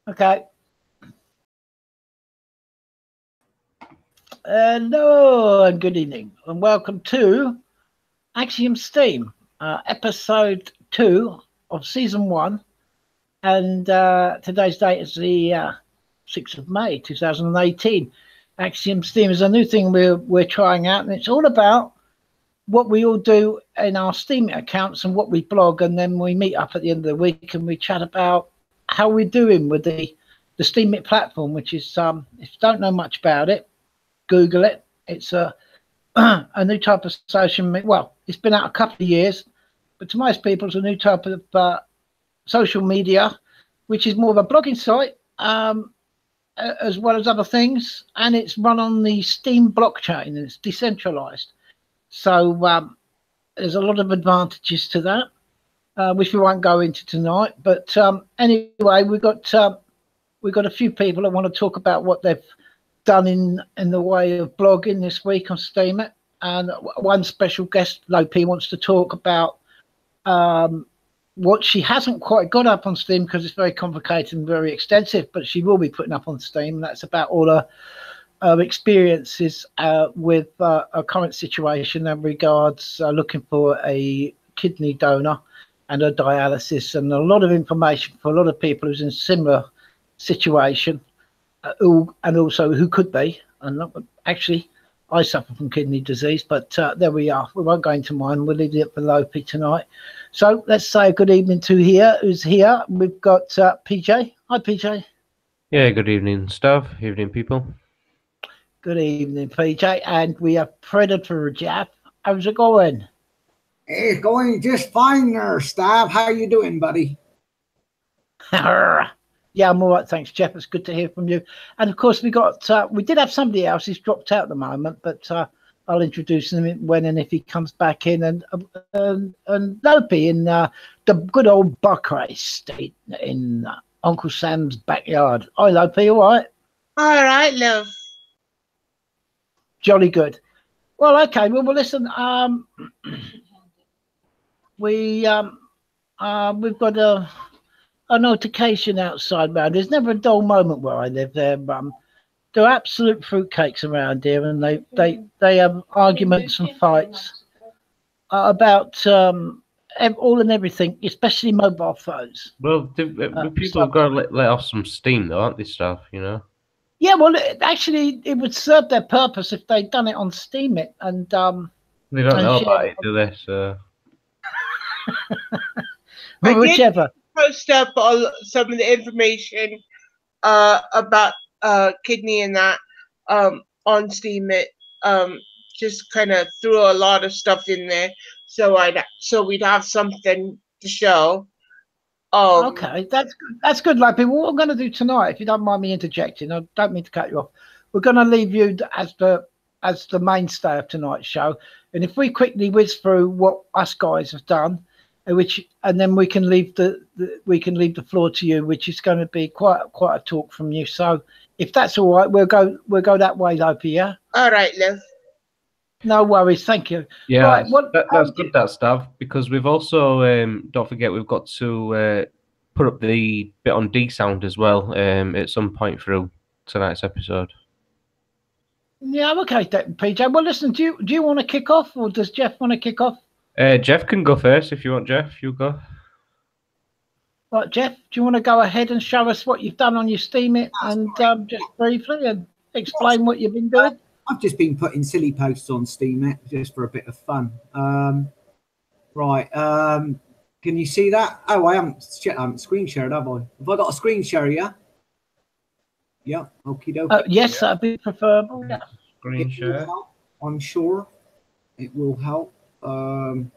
Okay. Hello and good evening, and welcome to Axiom Steem, episode 2 of season 1. And today's date is the 6th of May 2018. Axiom Steem is a new thing we're trying out, and it's all about what we all do in our Steam accounts and what we blog, and then we meet up at the end of the week and we chat about how we're doing with the Steemit platform, which is if you don't know much about it, Google it. It's a new type of social media. Well, it's been out a couple of years, but to most people, it's a new type of social media, which is more of a blogging site, as well as other things, and it's run on the Steem blockchain and it's decentralized. So there's a lot of advantages to that, which we won't go into tonight. But anyway, we've got a few people that want to talk about what they've done in the way of blogging this week on Steemit, and one special guest, Lopi, wants to talk about what she hasn't quite got up on Steem because it's very complicated and very extensive, but she will be putting up on Steem. And that's about all her experiences with a current situation in regards looking for a kidney donor and a dialysis, and a lot of information for a lot of people who's in a similar situation, and also who could be. And actually, I suffer from kidney disease, but there we are. We won't go into mine. We'll leave it for Lopi tonight. So let's say good evening to who's here. We've got PJ. Hi, PJ. Yeah, good evening, Stav. Evening, people. Good evening, PJ. And we have Predator Jeff. How's it going? It's going just fine there, Stav. How you doing, buddy? Yeah, I'm all right, thanks, Jeff. It's good to hear from you. And of course, we did have somebody else. He's dropped out at the moment, but I'll introduce him when and if he comes back in. And Lopi in the good old buck race in Uncle Sam's backyard. Hi, Lopi. All right? All right, love. Jolly good. Well, okay. Well, listen. We've got a notification outside round. There's never a dull moment where I live there. There are absolute fruitcakes around here, and they have arguments and fights about all and everything, especially mobile phones. Well, people have got to let off some steam, though, aren't they, Stav? You know. Yeah, well, actually, it would serve their purpose if they'd done it on Steemit, and they don't know about it, do they? So. Well, whichever. Post up some of the information about kidney and that on Steemit. Just kind of threw a lot of stuff in there, so we'd have something to show. Okay, that's good. Like, what I'm going to do tonight, if you don't mind me interjecting, I don't mean to cut you off. We're going to leave you as the mainstay of tonight's show, and if we quickly whiz through what us guys have done, and then we can leave the floor to you, which is going to be quite a talk from you. So if that's all right, we'll go that way, Lopi. Yeah. All right, love. No worries, thank you. Yeah, right, that's good, that Stav, because we've also don't forget we've got to put up the bit on DSound as well at some point through tonight's episode. Yeah, okay, PJ. Well, listen, do you want to kick off, or does Jeff want to kick off? Jeff can go first if you want. Jeff, you go. Right, Jeff, do you want to go ahead and show us what you've done on your Steemit, and just briefly and explain what you've been doing? I've just been putting silly posts on Steemit just for a bit of fun. Right. Can you see that? Oh, I haven't screen shared, have I? Have I got a screen share? Yeah. Yeah. Okie dokie. Yes, that'd be preferable. Yeah. Screen share. I'm sure it will help. Okie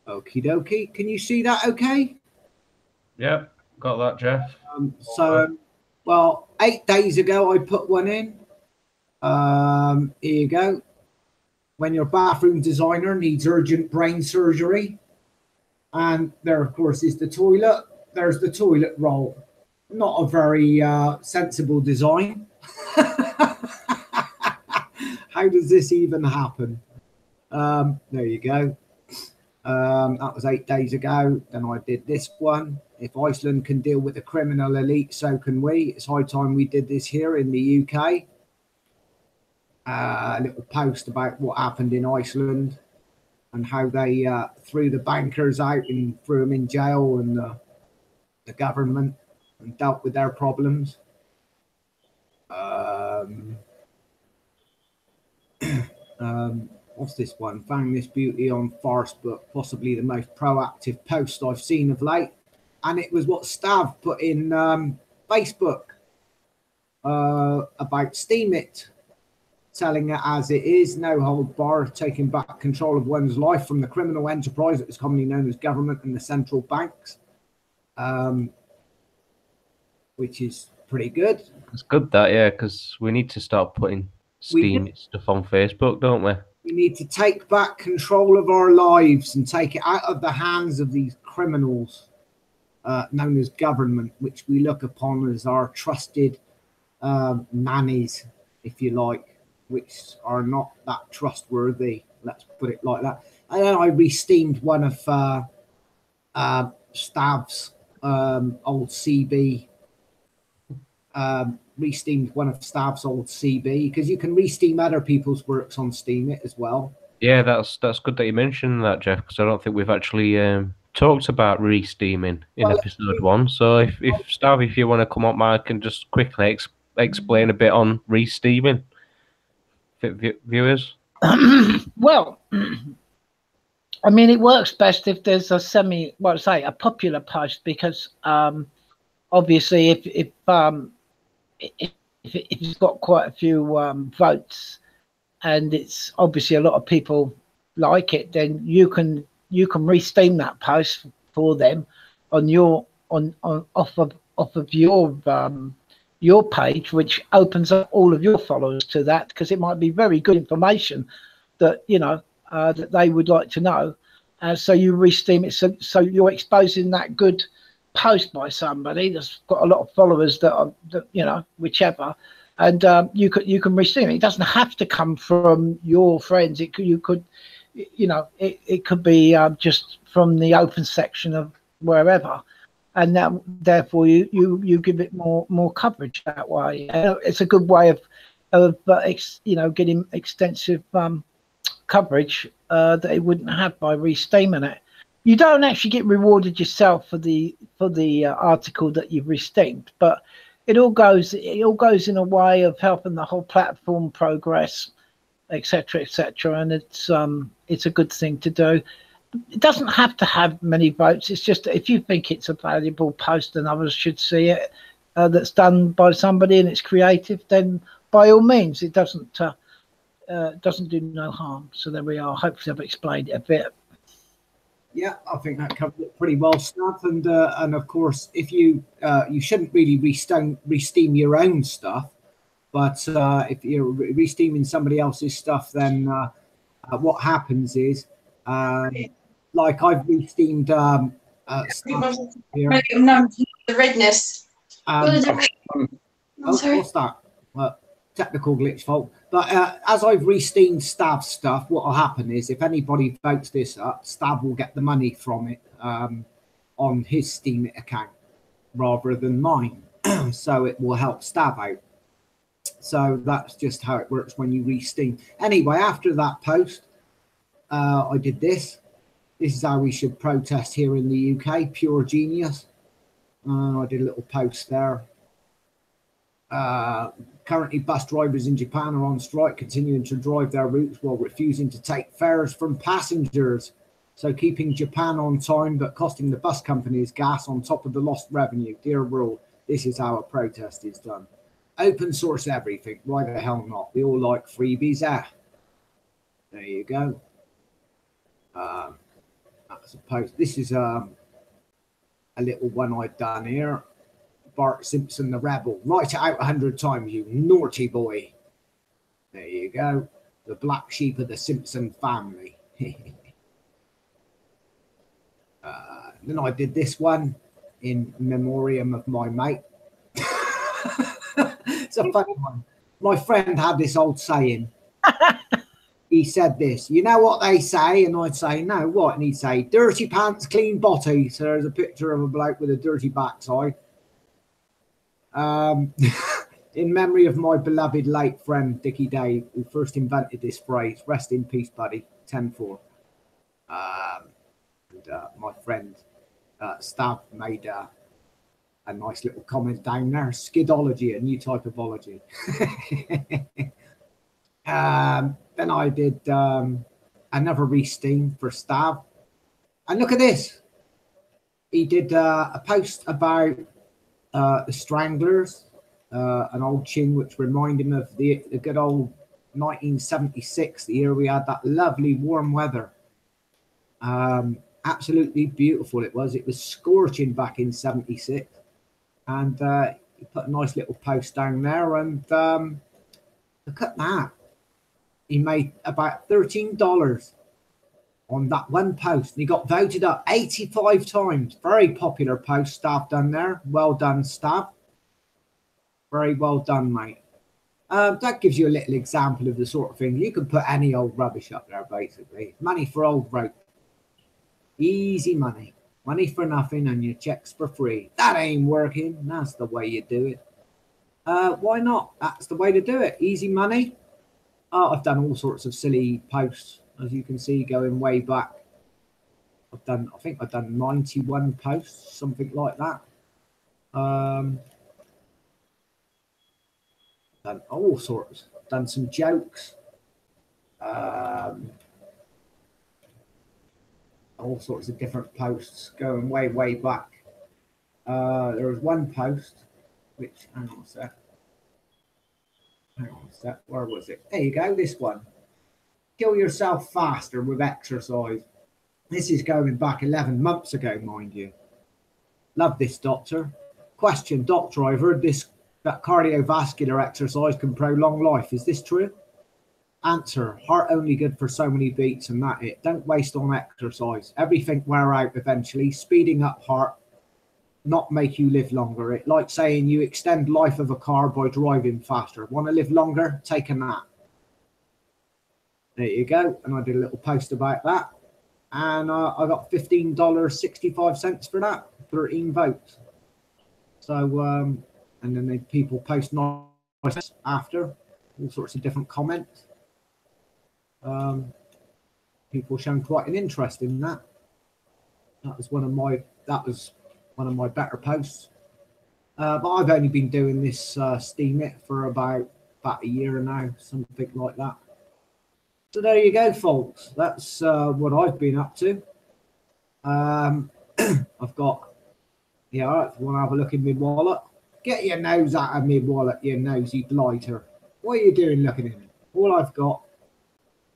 dokie. Can you see that? Okay. Yep, got that, Jeff. Well, 8 days ago I put one in. Here you go. When your bathroom designer needs urgent brain surgery. And there, of course, is the toilet. There's the toilet roll. Not a very sensible design. How does this even happen? There you go. That was 8 days ago. Then I did this one. If Iceland can deal with the criminal elite, so can we. It's high time we did this here in the UK. A little post about what happened in Iceland and how they threw the bankers out and threw them in jail, and the government, and dealt with their problems. What's this one? Found this beauty on Facebook, possibly the most proactive post I've seen of late. And it was what Stav put in Facebook about Steam It, telling it as it is, no hold bar, taking back control of one's life from the criminal enterprise that is commonly known as government and the central banks, which is pretty good. It's good that, yeah, because we need to start putting Steam stuff on Facebook, don't we? We need to take back control of our lives and take it out of the hands of these criminals known as government, which we look upon as our trusted nannies, if you like, which are not that trustworthy. Let's put it like that. And then I re-steamed one of Stav's old CB. Re-steamed one of Stav's old CB, because you can re-steam other people's works on Steam It as well. Yeah, that's good that you mentioned that, Jeff, because I don't think we've actually talked about re-steaming in episode 1. So if Stav, if you want to come up, Mike, and just quickly explain a bit on re-steaming for viewers. Well, I mean, it works best if there's a a popular post, because obviously if it's got quite a few votes, and it's obviously a lot of people like it, then you can re-steam that post for them on your off of your page, which opens up all of your followers to that, because it might be very good information that that they would like to know. So you re-steam it, so you're exposing that good post by somebody that's got a lot of followers that whichever, and you can re-steam it. It doesn't have to come from your friends. It could be just from the open section of wherever, and that therefore you give it more coverage that way. It's a good way of getting extensive coverage that it wouldn't have by re-steaming it. You don't actually get rewarded yourself for the article that you've re-steamed, but it all goes in a way of helping the whole platform progress, etc., etc. And it's a good thing to do. It doesn't have to have many votes. It's just that if you think it's a valuable post and others should see it, that's done by somebody and it's creative, then by all means, it doesn't do no harm. So there we are. Hopefully I've explained it a bit. Yeah, I think that covered it pretty well, Stav. And of course, if you shouldn't really re-steam your own stuff, but if you're re-steaming somebody else's stuff, then what happens is, like I've re-steamed stuff here. The redness. What's that? Technical glitch fault. But as I've re-steamed Stav's stuff, what will happen is if anybody votes this up, Stav will get the money from it on his Steam It account rather than mine. So it will help Stav out. So that's just how it works when you re-steam. Anyway, after that post, I did this. This is how we should protest here in the UK. Pure genius. I did a little post there. Currently, bus drivers in Japan are on strike, continuing to drive their routes while refusing to take fares from passengers. So keeping Japan on time, but costing the bus companies gas on top of the lost revenue. Dear world, this is how a protest is done. Open source everything. Why the hell not? We all like freebies. There you go. That's a post. This is a little one I've done here. Bart Simpson the rebel. Write it out 100 times, you naughty boy. There you go. The black sheep of the Simpson family. Then I did this one in memoriam of my mate. It's a funny one. My friend had this old saying. he said this, you know what they say? And I'd say, no, what? And he'd say, dirty pants, clean body. So there's a picture of a bloke with a dirty backside. In memory of my beloved late friend, Dickie Dave, who first invented this phrase, rest in peace, buddy, 10-4. My friend, Stav, made a nice little comment down there, skidology, a new type of ology. Then I did another re-steam for Stav. And look at this. He did a post about the Stranglers, an old tune which reminded him of the good old 1976, the year we had that lovely warm weather. Absolutely beautiful it was. It was scorching back in 76. And he put a nice little post down there. And look at that. He made about $13 on that one post. And he got voted up 85 times. Very popular post Stav done there. Well done, Stav. Very well done, mate. That gives you a little example of the sort of thing. You can put any old rubbish up there, basically. Money for old rope. Easy money. Money for nothing and your checks for free. That ain't working. That's the way you do it. Why not? That's the way to do it. Easy money. I've done all sorts of silly posts, as you can see, going way back. I think I've done 91 posts, something like that. Done all sorts. Done some jokes. All sorts of different posts going way, way back. There was one post which, hang on a sec. Where was it? There you go, this one. Kill yourself faster with exercise. This is going back 11 months ago, mind you. Love this, doctor. Question, doctor, I've heard that cardiovascular exercise can prolong life. Is this true? Answer, heart only good for so many beats and that it. Don't waste on exercise. Everything wear out eventually. Speeding up heart, not make you live longer. It like saying you extend life of a car by driving faster. Want to live longer? Take a nap. There you go. And I did a little post about that. And I got $15.65 for that. 13 votes. So, and then people post nice after. All sorts of different comments. People showing quite an interest in that. That was one of my better posts. But I've only been doing this Steam It for about a year now, something like that. So there you go, folks. That's what I've been up to. I've got, yeah, if you want to have a look in my wallet, get your nose out of my wallet, you nosy blighter. What are you doing looking at me? All I've got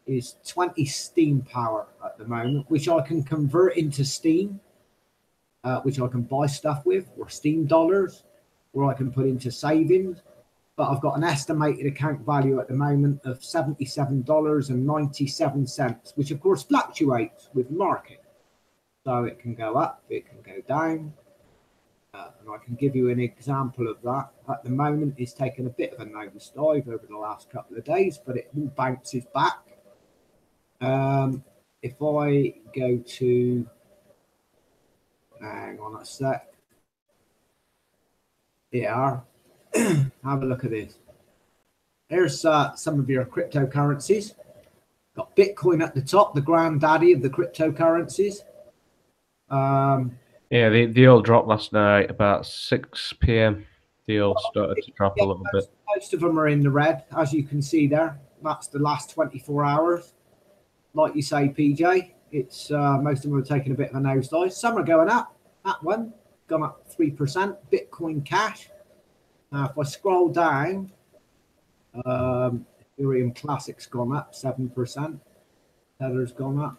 is 20 Steam power at the moment, which I can convert into Steam, which I can buy stuff with, or Steam dollars, or I can put into savings. But I've got an estimated account value at the moment of $77.97, which of course fluctuates with market. So it can go up, it can go down. And I can give you an example of that. At the moment, it's taken a bit of a nosedive over the last couple of days, but it all bounces back. If I go to, hang on a sec. Yeah, have a look at this. Here's some of your cryptocurrencies. Got Bitcoin at the top, the granddaddy of the cryptocurrencies. Yeah, the all dropped last night about 6 p.m. The all started to drop a little bit. Most of them are in the red, as you can see there. That's the last 24 hours. Like you say, PJ, it's most of them are taking a bit of a nosedive. Some are going up. That one gone up 3%. Bitcoin Cash. Now, if I scroll down, Ethereum Classic's gone up 7%. Tether's gone up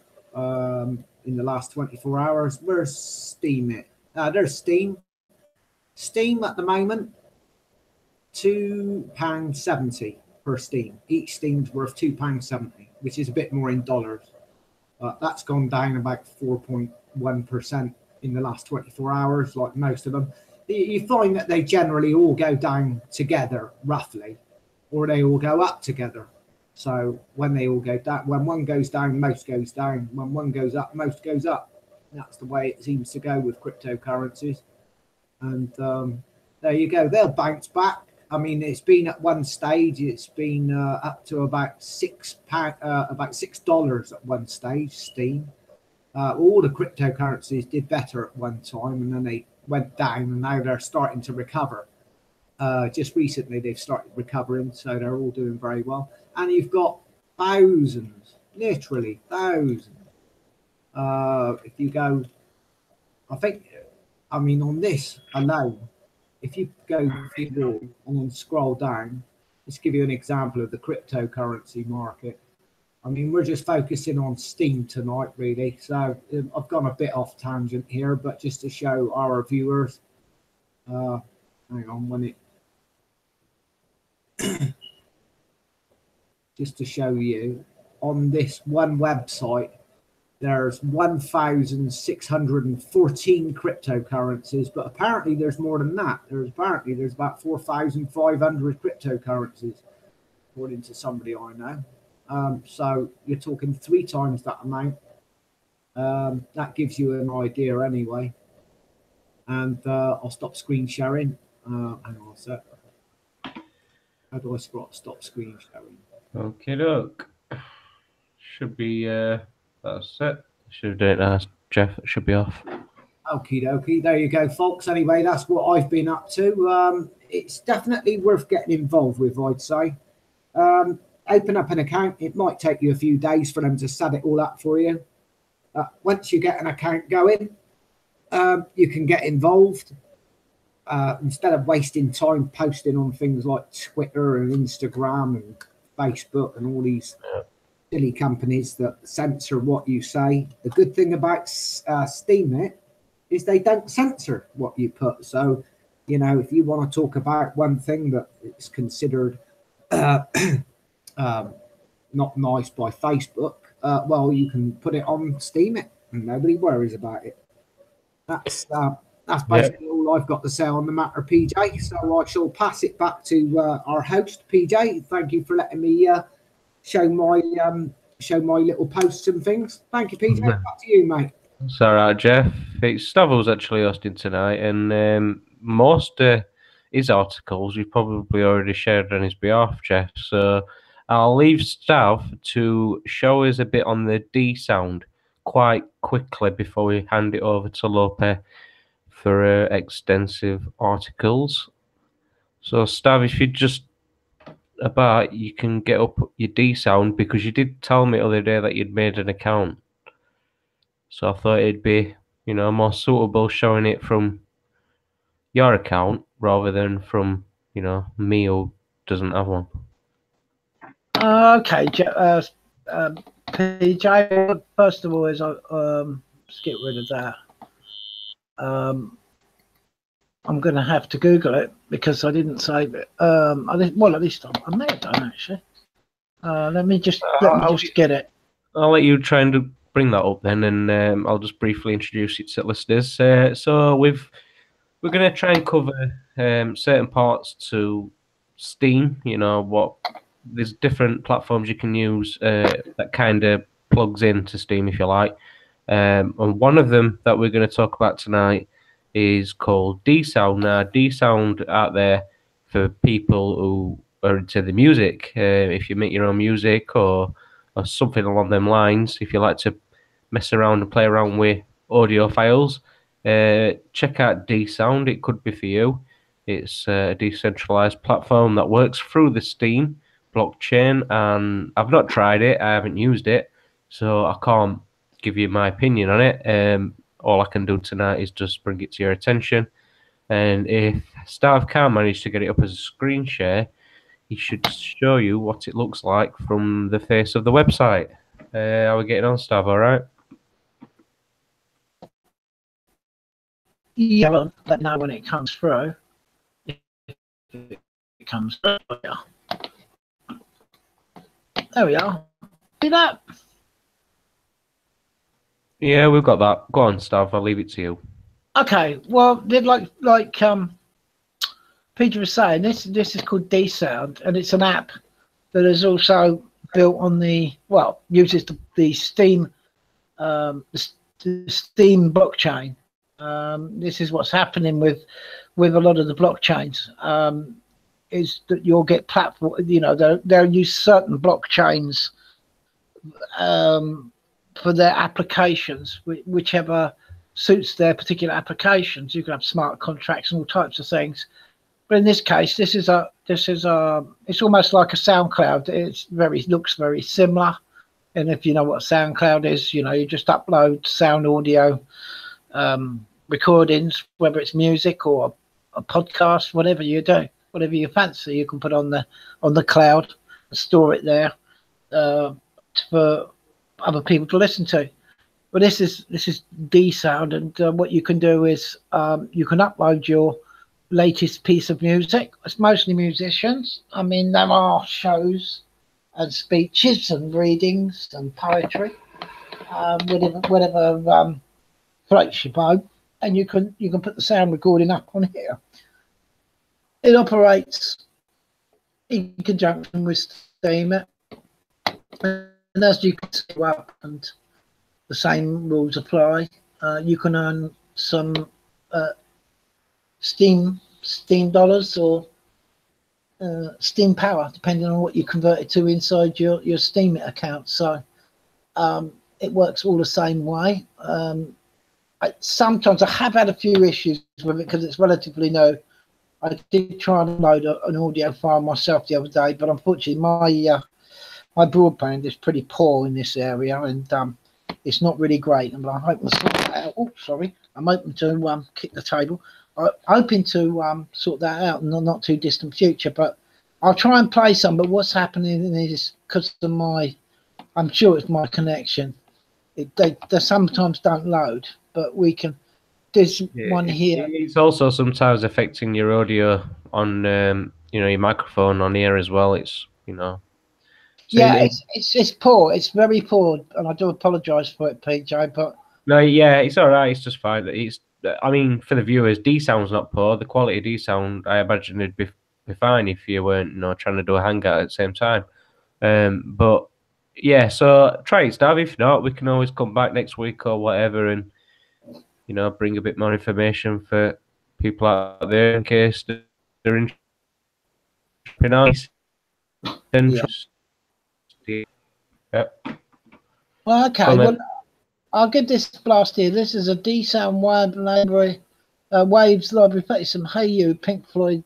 in the last 24 hours. Where's Steam it? There's Steam. Steam at the moment, £2.70 per Steam. Each Steam's worth £2.70, which is a bit more in dollars. That's gone down about 4.1% in the last 24 hours, like most of them. You find that they generally all go down together, roughly, or they all go up together. So when they all go down, when one goes down, most goes down. When one goes up, most goes up. That's the way it seems to go with cryptocurrencies. And there you go. They'll bounce back. I mean, it's been at one stage. It's been up to about $6 at one stage. Steem. All the cryptocurrencies did better at one time, and then they went down, and now they're starting to recover. Just recently, they've started recovering, so they're all doing very well. And you've got thousands, literally thousands. If you go, I mean, on this alone, if you go through all and then scroll down, let's give you an example of the cryptocurrency market. I mean, we're just focusing on Steem tonight, really. So I've gone a bit off tangent here, but just to show our viewers, hang on, when it, just to show you, on this one website, there's 1,614 cryptocurrencies, but apparently there's more than that. There's about 4,500 cryptocurrencies, according to somebody I know. So you're talking 3 times that amount. That gives you an idea anyway. And I'll stop screen sharing. Hang on a sec. How do I stop screen sharing? Okay, look. Should be, that's it. Should have done it now, Jeff. It should be off. Okie dokie. There you go, folks. Anyway, that's what I've been up to. It's definitely worth getting involved with, I'd say. Open up an account. It might take you a few days for them to set it all up for you. Once you get an account going, you can get involved. Instead of wasting time posting on things like Twitter and Instagram and Facebook and all these silly companies that censor what you say. The good thing about Steemit is they don't censor what you put. So, you know, if you want to talk about one thing that is considered not nice by Facebook, well, you can put it on Steemit and nobody worries about it. That's basically all I've got to say on the matter, PJ. So I shall pass it back to our host, PJ. Thank you for letting me show my little posts and things. Thank you, PJ. Back to you, mate. It's all right, Jeff. It's Stavro's actually hosting tonight, and most his articles you've probably already shared on his behalf, Jeff. So I'll leave Stav to show us a bit on the DSound quite quickly before we hand it over to Lope for extensive articles. So Stav, if you just you can get up your DSound, because you did tell me the other day that you'd made an account. So I thought it'd be, you know, more suitable showing it from your account rather than from, you know, me who doesn't have one. Okay, PJ. First of all, is let's get rid of that. I'm going to have to Google it because I didn't save it. Well, at least I may have done actually. Let me just get it. I'll let you try and bring that up then, and I'll just briefly introduce it to listeners. So we're going to try and cover certain parts to Steem. You know, there's different platforms you can use that kind of plugs into Steem, if you like. And one of them that we're going to talk about tonight is called DSound. Now, DSound out there for people who are into the music. If you make your own music or something along them lines, if you like to mess around and play around with audio files, check out DSound. It could be for you. It's a decentralized platform that works through the Steem blockchain, and I've not tried it. I haven't used it, so I can't give you my opinion on it. All I can do tonight is just bring it to your attention. And if Stav can't manage to get it up as a screen share, he should show you what it looks like from the face of the website. How are we getting on, Stav? All right? Yeah, well, let know when it comes through. If it comes through. There we are. See that? Yeah, we've got that. Go on, Stav. I'll leave it to you. Okay. Well, like Peter was saying, this is called DSound, and it's an app that is also built on the uses the Steem the Steem blockchain. This is what's happening with a lot of the blockchains. Is that you'll get platform, they'll use certain blockchains for their applications, whichever suits their particular applications. You can have smart contracts and all types of things. But in this case, this is it's almost like a SoundCloud. It looks very similar. And if you know what SoundCloud is, you just upload sound, audio, recordings, whether it's music or a podcast, whatever you do, whatever you fancy, you can put on the cloud and store it there for other people to listen to. But this is DSound, and what you can do is you can upload your latest piece of music. It's mostly musicians. I mean, there are shows and speeches and readings and poetry, whatever floats your boat, and you can put the sound recording up on here. It operates in conjunction with Steem, and as you can see up, and the same rules apply. You can earn some Steem dollars or Steem power, depending on what you convert it to inside your Steem account. So it works all the same way. Sometimes I have had a few issues with it because it's relatively new. I did try and load an audio file myself the other day, but unfortunately my broadband is pretty poor in this area, and it's not really great. And I hope to sort that out. Oh, sorry, I'm hoping to kick the table. I'm hoping to sort that out in the not too distant future. But I'll try and play some. But what's happening is because of I'm sure it's my connection. They sometimes don't load, but we can. There's one here. It's also sometimes affecting your audio on your microphone on here as well. It's So it's poor. It's very poor, and I do apologise for it, PJ. But no, it's all right. It's just fine. I mean, for the viewers, DSound's not poor. The quality of DSound, I imagine, it'd be fine if you weren't, trying to do a hangout at the same time. But yeah, so try it, Stav. If not, we can always come back next week or whatever, and bring a bit more information for people out there in case they're interested. Well, okay. Well, I'll give this a blast here. This is a DSound Waves Library 30, some Hey You, Pink Floyd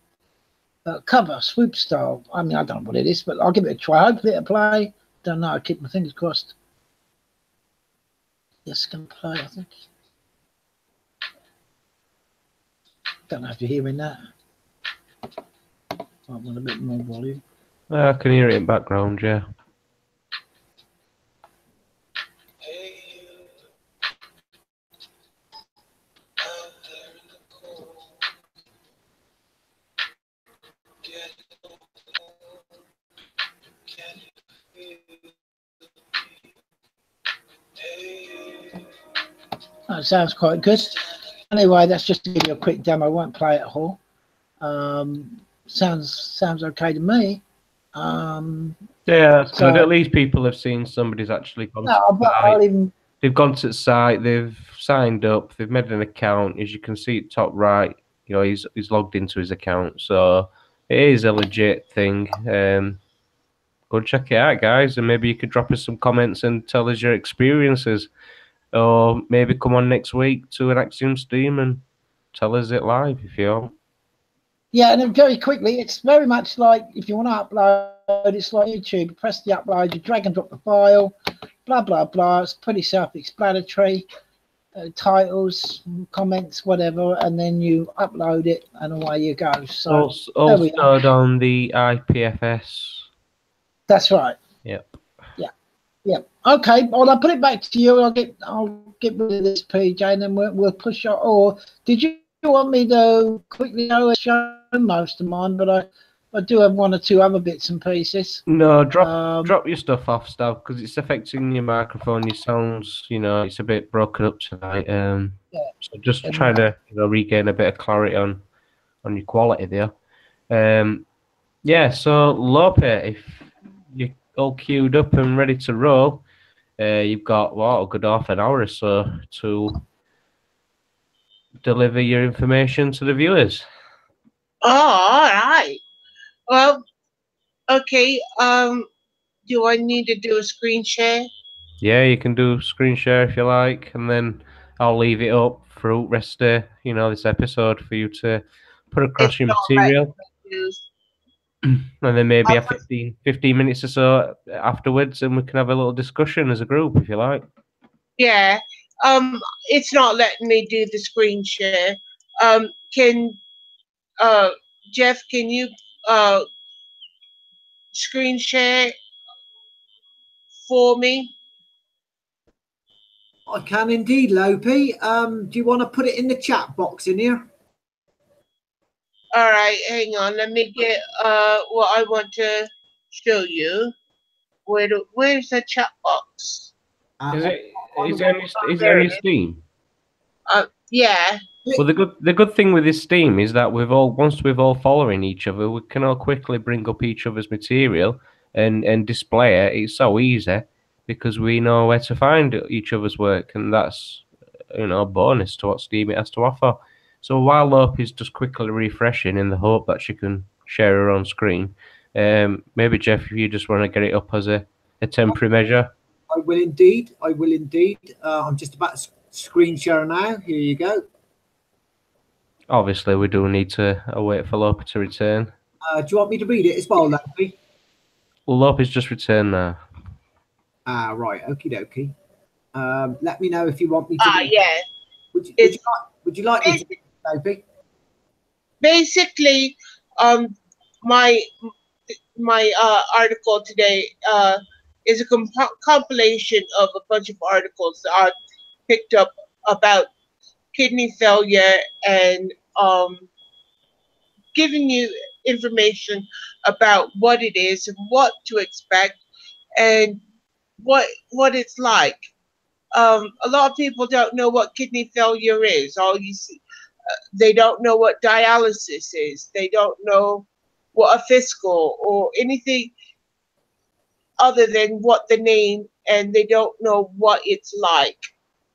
cover, swoop style. I mean, I don't know what it is, but I'll give it a try. Hopefully it'll play. Don't know. I keep my fingers crossed. Yes, it's going to play, I think. Don't know if you're hearing that. I want a bit more volume. I can hear it in background, yeah. That sounds quite good. Anyway, that's just to give you a quick demo. I won't play it all. Sounds okay to me. Yeah, that's good. At least people have seen somebody's actually gone to the site. They've gone to the site, they've signed up, they've made an account. As you can see at top right, he's logged into his account. So it is a legit thing. Go check it out, guys, and maybe you could drop us some comments and tell us your experiences. Or maybe come on next week to an Axiom Steem and tell us it live if you want. Yeah, and then very quickly, it's very much like if you want to upload, it's like YouTube. You press the upload, you drag and drop the file, blah, blah, blah. It's pretty self-explanatory. Titles, comments, whatever, and then you upload it and away you go. So also on the IPFS. That's right. Yep. Yeah. Okay. Well, I'll put it back to you. I'll get rid of this, PJ, and then we'll push on. Or did you want me to quickly show most of mine? But I do have one or two other bits and pieces. No, drop your stuff off, Stav, because it's affecting your microphone. Your sounds, it's a bit broken up tonight. So just trying to regain a bit of clarity on your quality there. Yeah. So Lope, if you all queued up and ready to roll. You've got a good half an hour or so to deliver your information to the viewers. Oh, all right. Well, okay. Do I need to do a screen share? Yeah, you can do screen share if you like, and then I'll leave it up through rest of this episode for you to put across It's your not material. used. And then maybe a 15 minutes or so afterwards, and we can have a little discussion as a group if you like. Yeah. It's not letting me do the screen share. Can Jeff, can you screen share for me? I can indeed, Lopi. Do you want to put it in the chat box in here? All right, hang on. Let me get what I want to show you. Where's the chat box? Is it on Steam? Yeah. Well, the good thing with this Steam is that once we've all following each other, we can all quickly bring up each other's material and display it. It's so easy because we know where to find each other's work, and that's a bonus to what Steam it has to offer. So while Lope is just quickly refreshing in the hope that she can share her own screen, maybe Jeff, if you just want to get it up as a temporary measure. I will indeed. I will indeed. I'm just about to screen share now. Here you go. Obviously, we do need to wait for Lope to return. Do you want me to read it as well, Lopi? Well, Lope has just returned now. Right. Okie dokie. Let me know if you want me to. Yeah. Would you like me to, Lopi? Basically, my article today is a compilation of a bunch of articles that I picked up about kidney failure and giving you information about what it is and what to expect and what it's like. A lot of people don't know what kidney failure is. They don't know what dialysis is. They don't know what a fiscal or anything other than what the name, and they don't know what it's like.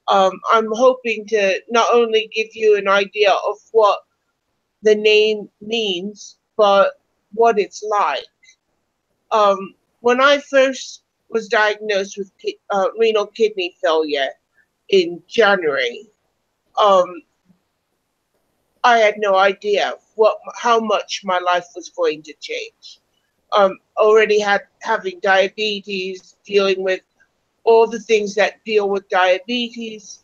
I'm hoping to not only give you an idea of what the name means, but what it's like. When I first was diagnosed with renal kidney failure in January, I had no idea how much my life was going to change. Already having diabetes, dealing with all the things that deal with diabetes.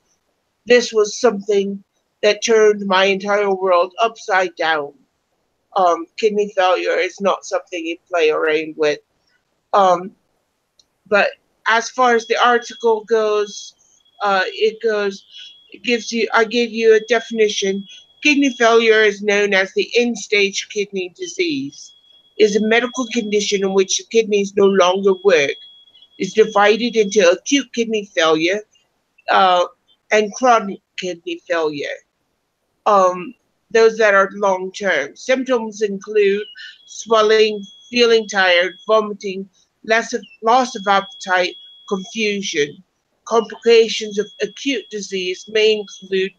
This was something that turned my entire world upside down. Kidney failure is not something you play around with. But as far as the article goes, I gave you a definition. Kidney failure is known as the end-stage kidney disease. It is a medical condition in which the kidneys no longer work. It's divided into acute kidney failure and chronic kidney failure. Those that are long-term. Symptoms include swelling, feeling tired, vomiting, loss of appetite, confusion. Complications of acute disease may include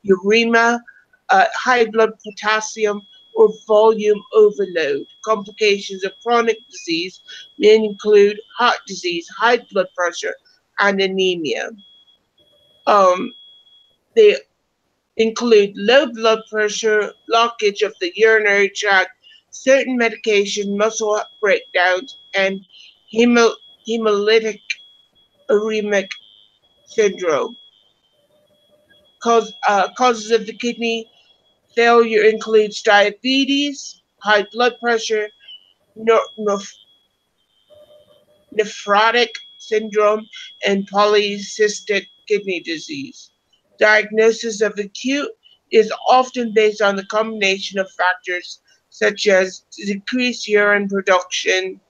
uremia, high blood potassium, or volume overload. Complications of chronic disease may include heart disease, high blood pressure, and anemia. They include low blood pressure, blockage of the urinary tract, certain medication, muscle breakdowns, and hemolytic uremic syndrome. Causes of the kidney failure includes diabetes, high blood pressure, nephrotic syndrome, and polycystic kidney disease. Diagnosis of acute is often based on the combination of factors such as decreased urine production,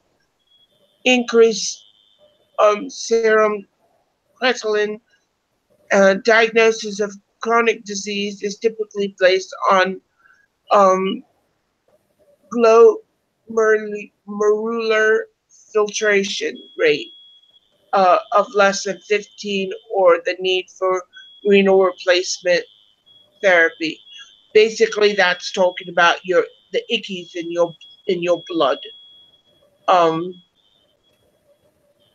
increased serum creatinine. Diagnosis of chronic disease is typically based on glomerular filtration rate of less than 15, or the need for renal replacement therapy. Basically, that's talking about the ickies in your blood.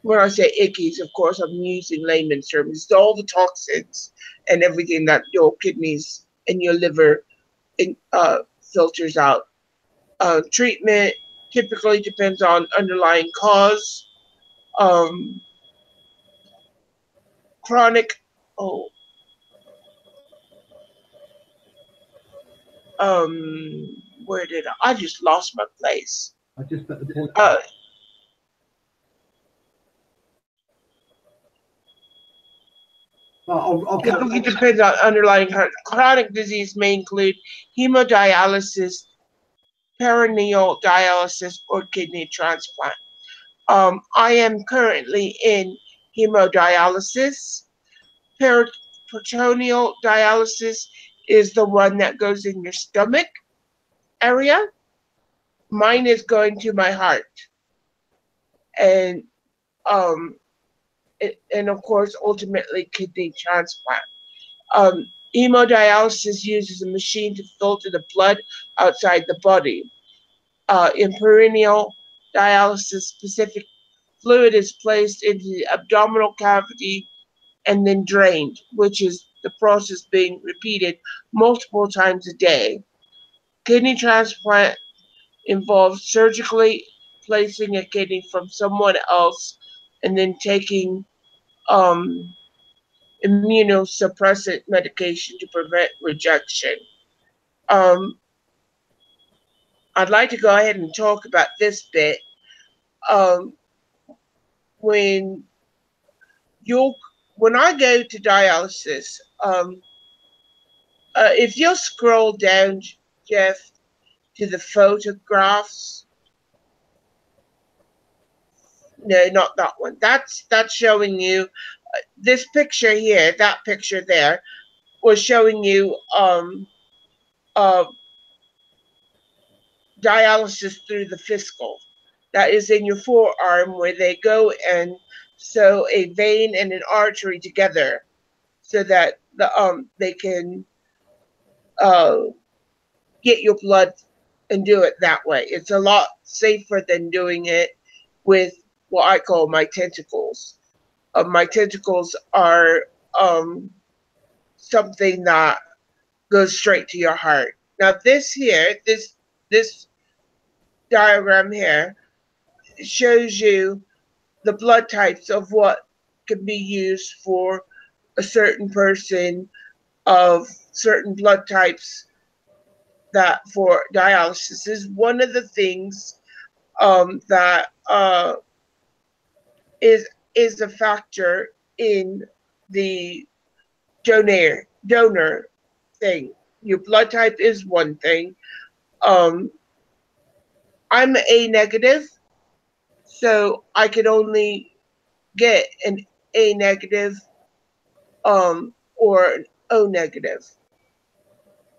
When I say ickies, of course, I'm using layman's terms. It's all the toxins and everything that your kidneys and your liver filters out. Treatment typically depends on underlying cause. Chronic, where did I just lost my place. I just put the point. I'll Typically depends on underlying chronic disease may include hemodialysis, peritoneal dialysis, or kidney transplant. I am currently in hemodialysis. Peritoneal dialysis is the one that goes in your stomach area. Mine is going to my heart. And of course, ultimately kidney transplant. Hemodialysis uses a machine to filter the blood outside the body. In peritoneal dialysis, specific fluid is placed into the abdominal cavity and then drained, which is the process being repeated multiple times a day. Kidney transplant involves surgically placing a kidney from someone else and then taking immunosuppressant medication to prevent rejection. I'd like to go ahead and talk about this bit. When I go to dialysis, if you'll scroll down, Jeff, to the photographs. No, not that one. That's showing you this picture here. That picture there was showing you dialysis through the fiscal. That is in your forearm, where they go and sew a vein and an artery together so that they can get your blood and do it that way. It's a lot safer than doing it with what I call my tentacles. My tentacles are something that goes straight to your heart. Now this here, this diagram here shows you the blood types of what can be used for a certain person, of certain blood types that for dialysis is one of the things that is a factor in the donor thing. Your blood type is one thing. I'm A negative, so I could only get an A negative or an O negative,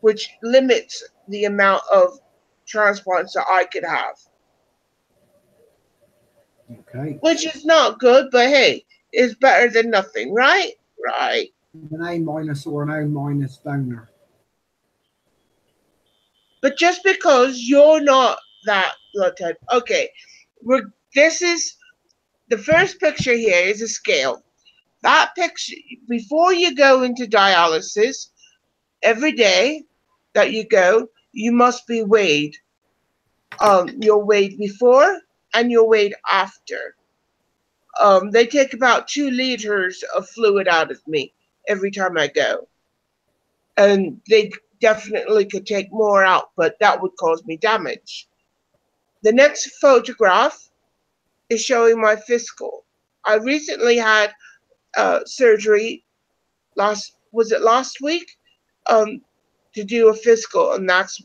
which limits the amount of transplants that I could have. Okay. Which is not good, but hey, it's better than nothing, right? Right. An A minus or an O minus donor. But just because you're not that blood type, okay, this is the first picture here is a scale. That picture, before you go into dialysis, every day that you go, you must be weighed. You're weighed before and you're weighed after. They take about 2 liters of fluid out of me every time I go. And they definitely could take more out, but that would cause me damage. The next photograph is showing my fiscal. I recently had surgery last week to do a fiscal, and that's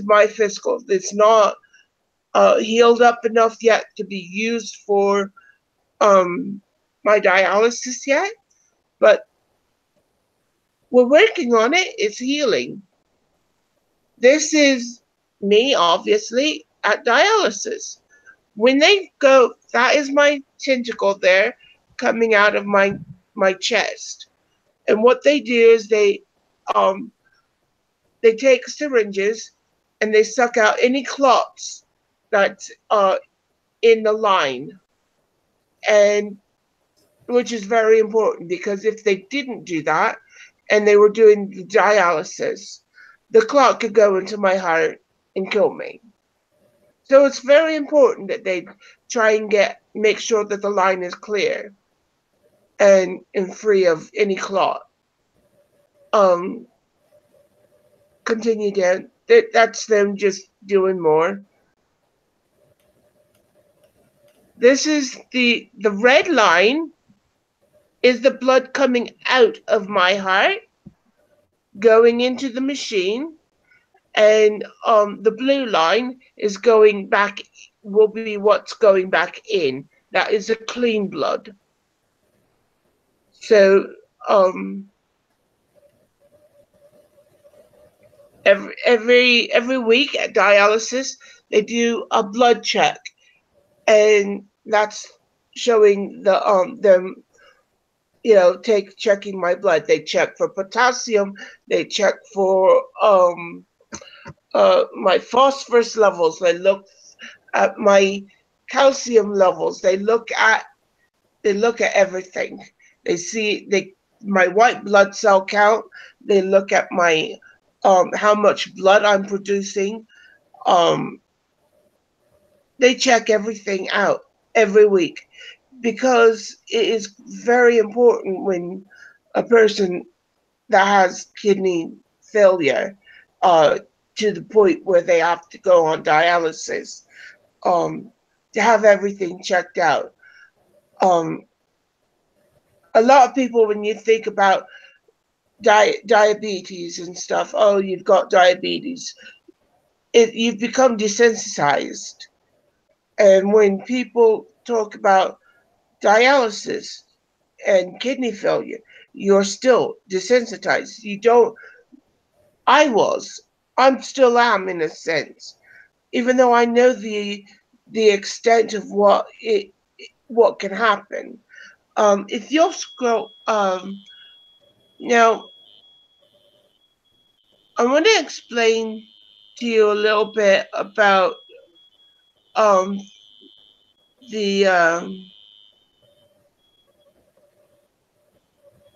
my fiscal. It's not healed up enough yet to be used for my dialysis yet, but we're working on it. It's healing. This is me, obviously, at dialysis. When they go, that is my tentacle there coming out of my chest. And what they do is they take syringes and they suck out any clots that's in the line, and which is very important, because if they didn't do that and they were doing the dialysis, the clot could go into my heart and kill me. So it's very important that they try and make sure that the line is clear and free of any clot. Continue, Dan. That's them just doing more. This is the red line is the blood coming out of my heart, going into the machine, and the blue line is going back, will be what's going back in. That is a clean blood. So every week at dialysis, they do a blood check, and that's showing them, checking my blood. They check for potassium. They check for my phosphorus levels. They look at my calcium levels. They look at everything. They see my white blood cell count. They look at my how much blood I'm producing. They check everything out every week, because it is very important when a person that has kidney failure to the point where they have to go on dialysis, to have everything checked out. A lot of people, when you think about diabetes and stuff, oh, you've got diabetes, you've become desensitized. And when people talk about dialysis and kidney failure, you're still desensitized. I'm still am, in a sense, even though I know the extent of what can happen. If you'll scroll, now I want to explain to you a little bit about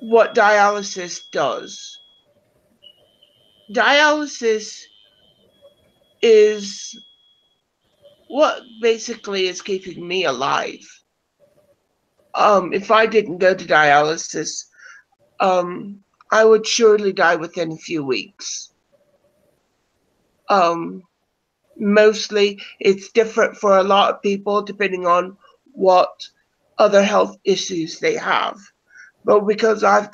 what dialysis does. Dialysis is what basically is keeping me alive. If I didn't go to dialysis, I would surely die within a few weeks. Mostly it's different for a lot of people depending on what other health issues they have. But because I've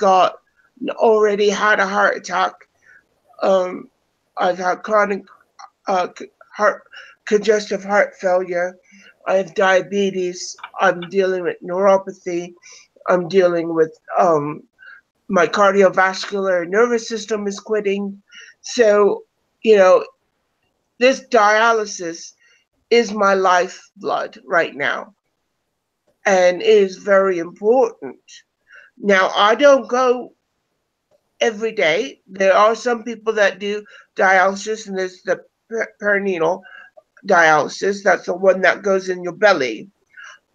already had a heart attack, I've had chronic congestive heart failure, I have diabetes, I'm dealing with neuropathy, I'm dealing with my cardiovascular nervous system is quitting. So, this dialysis is my lifeblood right now, and it is very important. Now, I don't go every day. There are some people that do dialysis, and there's the peritoneal dialysis. That's the one that goes in your belly.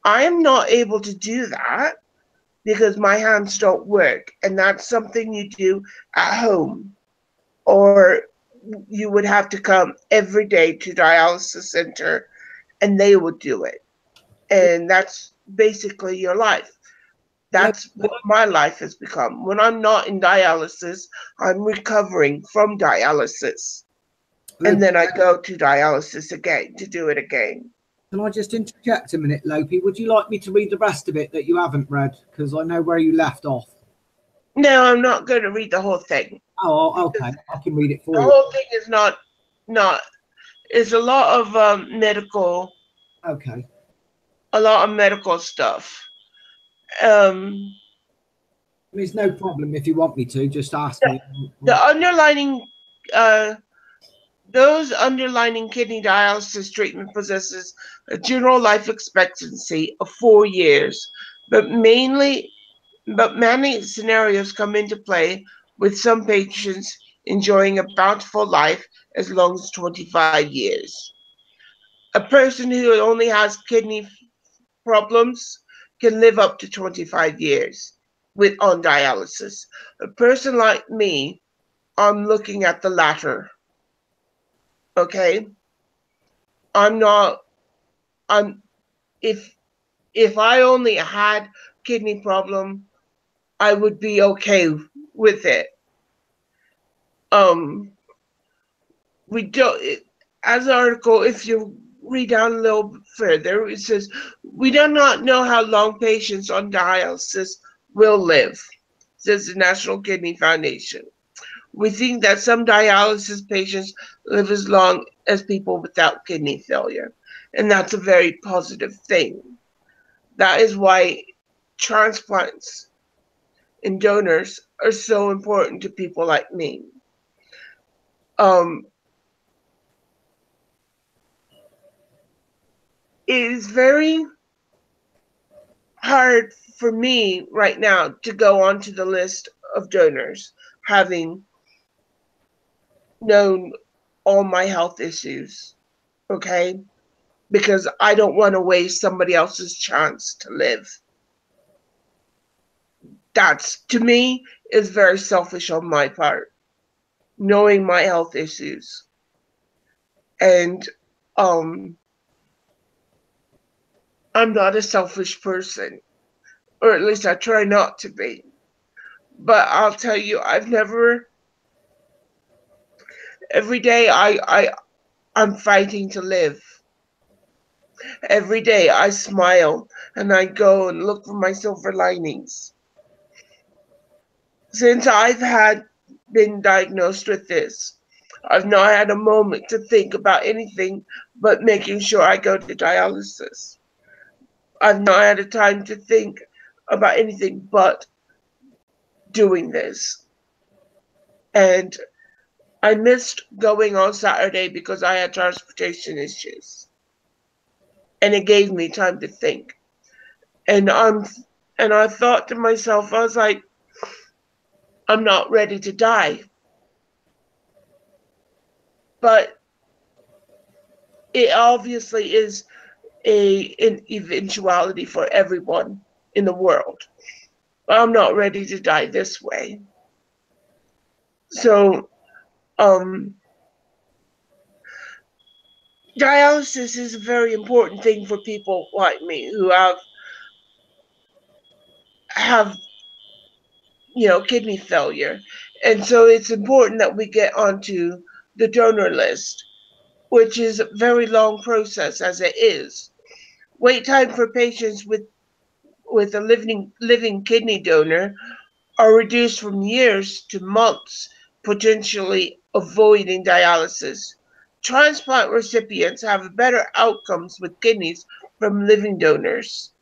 I am not able to do that because my hands don't work, and that's something you do at home, or you would have to come every day to dialysis center and they would do it. And that's basically your life. That's what my life has become. When I'm not in dialysis, I'm recovering from dialysis. And then I go to dialysis again to do it again. Can I just interject a minute, Lopi? Would you like me to read the rest of it that you haven't read? Because I know where you left off. No, I'm not going to read the whole thing. Oh, okay. I can read it for you. The whole thing is not. It's a lot of medical. Okay. A lot of medical stuff. There's no problem if you want me to. Just ask me. The underlining those underlying kidney dialysis treatment possesses a general life expectancy of 4 years, but many scenarios come into play, with some patients enjoying a bountiful life as long as 25 years. A person who only has kidney problems can live up to 25 years on dialysis. A person like me, I'm looking at the latter. Okay? If I only had kidney problem, I would be okay with it. We don't, as an article, if you read down a little further, it says, we do not know how long patients on dialysis will live, says the National Kidney Foundation. We think that some dialysis patients live as long as people without kidney failure, and that's a very positive thing. That is why transplants and donors are so important to people like me. It is very hard for me right now to go onto the list of donors, having known all my health issues, okay? Because I don't want to waste somebody else's chance to live. That's, to me, is very selfish on my part, knowing my health issues. And I'm not a selfish person, or at least I try not to be. But I'll tell you, every day I'm fighting to live. Every day I smile and I go and look for my silver linings. Since I've been diagnosed with this, I've not had a moment to think about anything but making sure I go to dialysis. I've not had a time to think about anything but doing this. And I missed going on Saturday because I had transportation issues. And it gave me time to think. And I thought to myself, I was like, I'm not ready to die. But it obviously is an eventuality for everyone in the world. But I'm not ready to die this way. So, dialysis is a very important thing for people like me who have kidney failure. And so it's important that we get onto the donor list, which is a very long process as it is. Wait time for patients with a living kidney donor are reduced from years to months, potentially avoiding dialysis. Transplant recipients have better outcomes with kidneys from living donors.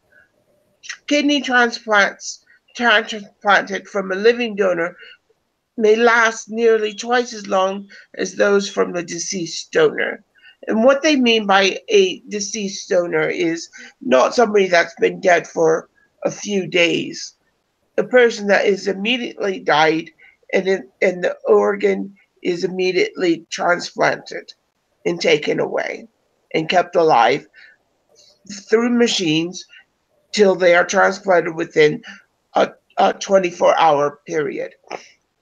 Kidney transplants transplanted from a living donor may last nearly twice as long as those from a deceased donor. And what they mean by a deceased donor is not somebody that's been dead for a few days. A person that is immediately died and the organ is immediately transplanted and taken away and kept alive through machines till they are transplanted within a 24-hour period.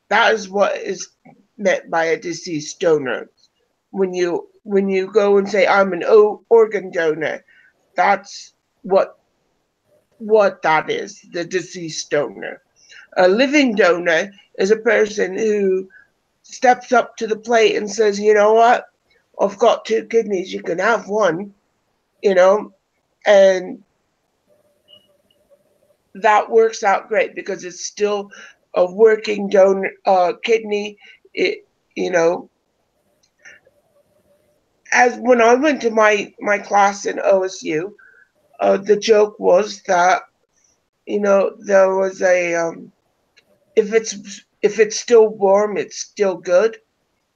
That is what is meant by a deceased donor. When you go and say, I'm an organ donor, that's what that is, the deceased donor. A living donor is a person who steps up to the plate and says, you know what, I've got 2 kidneys, you can have one, and that works out great because it's still a working donor kidney. As when I went to my class in OSU, the joke was that there was a if it's still warm, it's still good.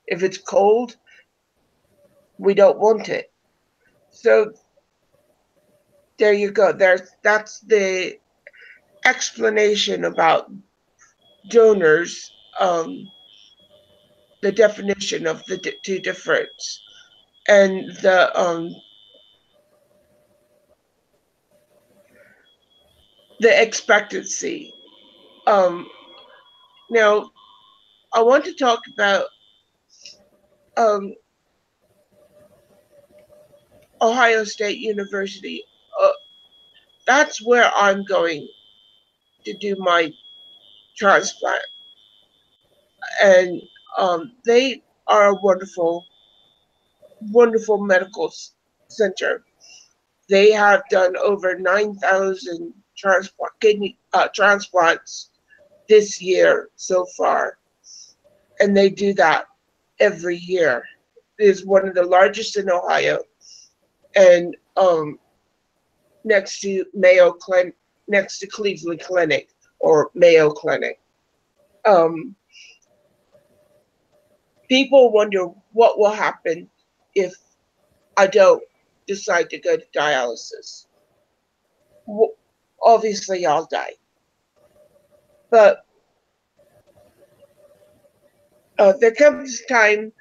If it's cold, we don't want it. So there you go. That's the explanation about donors, the definition of the two difference, and the expectancy. Now, I want to talk about Ohio State University. That's where I'm going to do my transplant. And they are a wonderful, wonderful medical center. They have done over 9,000 kidney transplants this year so far. And they do that every year. It is one of the largest in Ohio. And next to Cleveland Clinic or Mayo Clinic. People wonder what will happen if I don't decide to go to dialysis. Obviously, I'll die. But there comes a time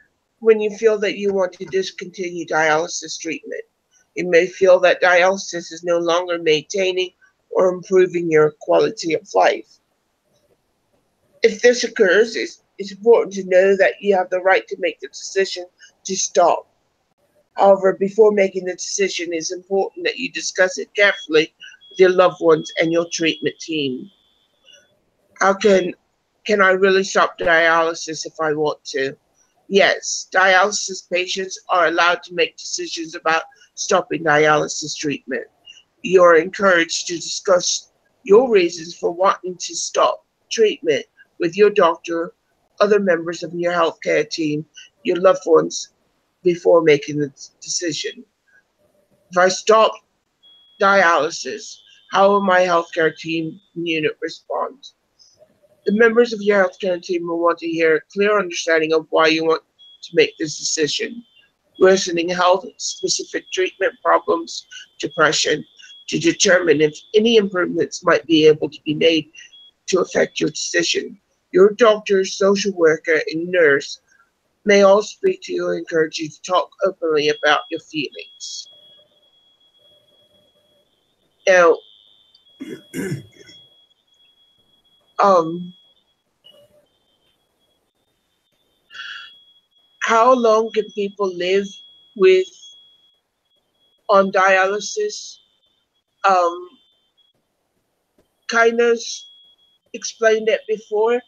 when you feel that you want to discontinue dialysis treatment. You may feel that dialysis is no longer maintaining or improving your quality of life. If this occurs, it's important to know that you have the right to make the decision to stop. However, before making the decision, it's important that you discuss it carefully with your loved ones and your treatment team. How can I really stop dialysis if I want to? Yes, dialysis patients are allowed to make decisions about stopping dialysis treatment. You're encouraged to discuss your reasons for wanting to stop treatment with your doctor, other members of your healthcare team, your loved ones, before making the decision. If I stop dialysis, how will my healthcare team unit respond? The members of your healthcare team will want to hear a clear understanding of why you want to make this decision. Worsening health, specific treatment problems, depression, to determine if any improvements might be able to be made to affect your decision. Your doctor, social worker, and nurse may all speak to you and encourage you to talk openly about your feelings. Now, how long can people live on dialysis? Kind of explained it before.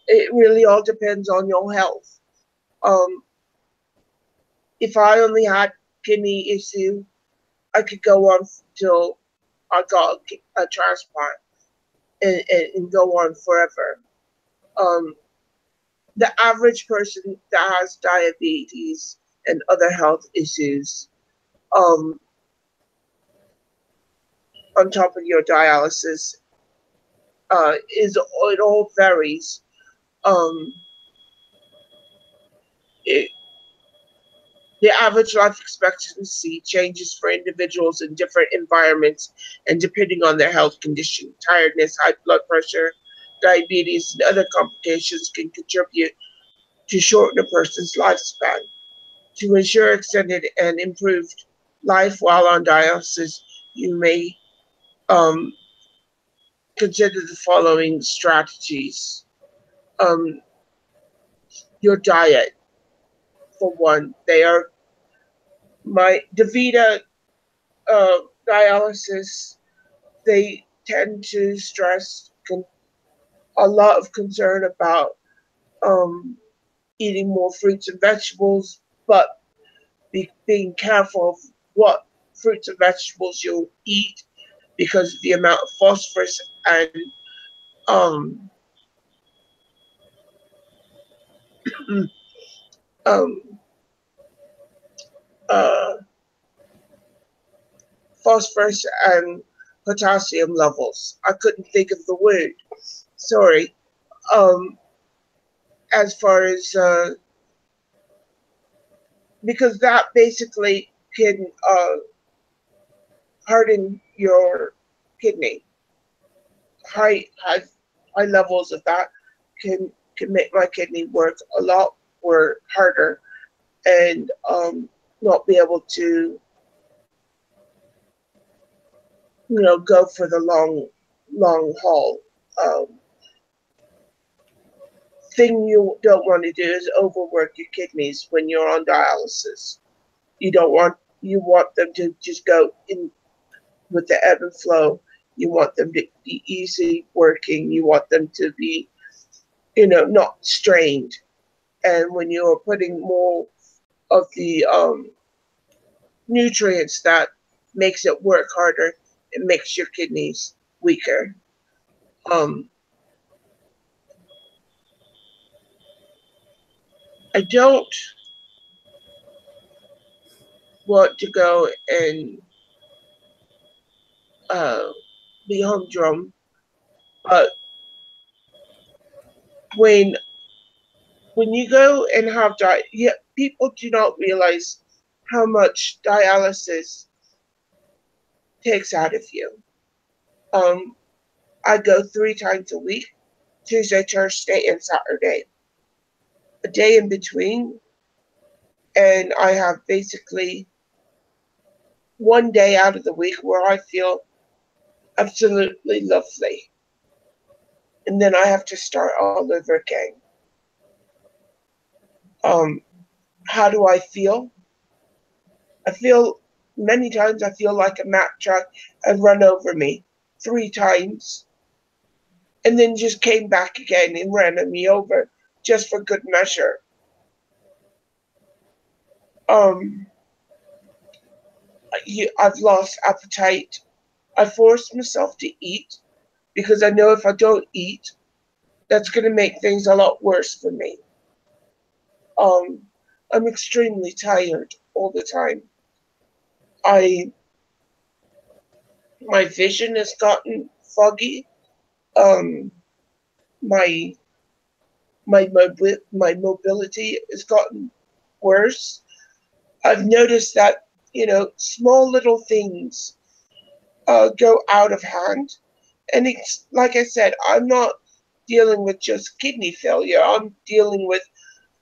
It really all depends on your health. If I only had kidney issue, I could go on till I got a transplant and go on forever. The average person that has diabetes and other health issues, on top of your dialysis, it all varies. The average life expectancy changes for individuals in different environments and depending on their health condition. Tiredness, high blood pressure, diabetes, and other complications can contribute to shorten a person's lifespan. To ensure extended and improved life while on dialysis, you may consider the following strategies. Your diet, for one. DaVita dialysis, they tend to stress a lot of concern about eating more fruits and vegetables, but being careful of what fruits and vegetables you'll eat because of the amount of phosphorus and phosphorus and potassium levels. I couldn't think of the word. Sorry. As far as because that basically can harden your kidney. High levels of that can make my kidney work a lot more harder and not be able to, go for the long haul. Thing you don't want to do is overwork your kidneys when you're on dialysis. You want them to just go in with the ebb and flow. You want them to be easy working. You want them to be, not strained. And when you're putting more of the nutrients that makes it work harder, it makes your kidneys weaker. I don't want to go and be humdrum, but when you go and have people do not realize how much dialysis takes out of you. I go 3 times a week, Tuesday, Thursday, and Saturday. A day in between, and I have basically one day out of the week where I feel absolutely lovely. And then I have to start all over again. How do I feel? Many times I feel like a Mack truck had run over me 3 times and then just came back again and ran me over just for good measure. I've lost appetite. I force myself to eat because I know if I don't eat, that's going to make things a lot worse for me. I'm extremely tired all the time. My vision has gotten foggy. My mobility has gotten worse. I've noticed that, small little things go out of hand. And it's like I said, I'm not dealing with just kidney failure. I'm dealing with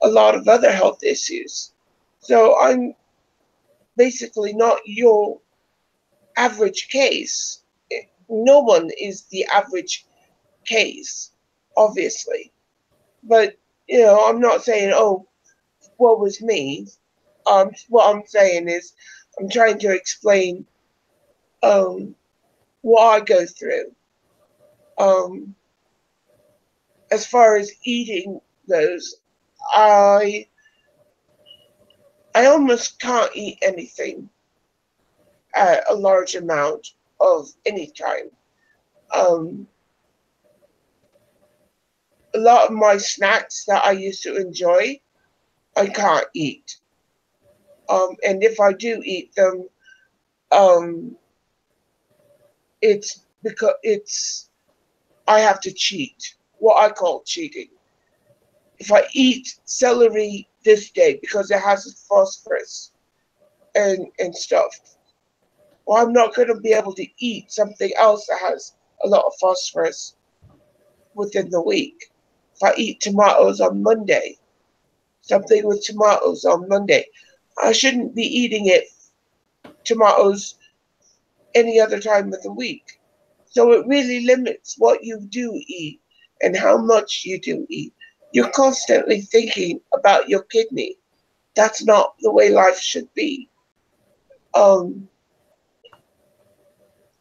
a lot of other health issues. So I'm basically not your average case. No one is the average case, obviously. But, I'm not saying, oh, what was me? What I'm saying is I'm trying to explain what I go through. As far as eating goes, I almost can't eat anything at a large amount of any time. A lot of my snacks that I used to enjoy, I can't eat. And if I do eat them, it's because I have to cheat, what I call cheating. If I eat celery this day because it has phosphorus and stuff, well, I'm not going to be able to eat something else that has a lot of phosphorus within the week. If I eat tomatoes on Monday, something with tomatoes on Monday, I shouldn't be eating tomatoes any other time of the week. So it really limits what you do eat and how much you do eat. You're constantly thinking about your kidney. That's not the way life should be.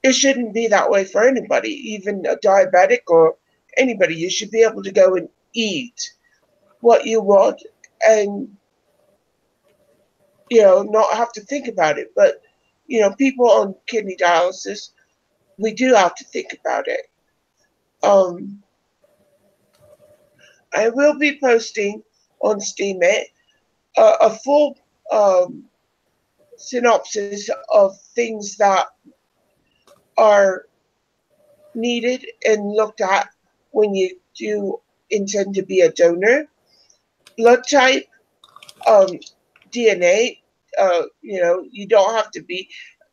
It shouldn't be that way for anybody, even a diabetic or anybody. You should be able to go and eat what you want and, not have to think about it. But, people on kidney dialysis, we do have to think about it. I will be posting on Steemit a full synopsis of things that are needed and looked at when you do intend to be a donor. Blood type, DNA. You know, you don't have to be,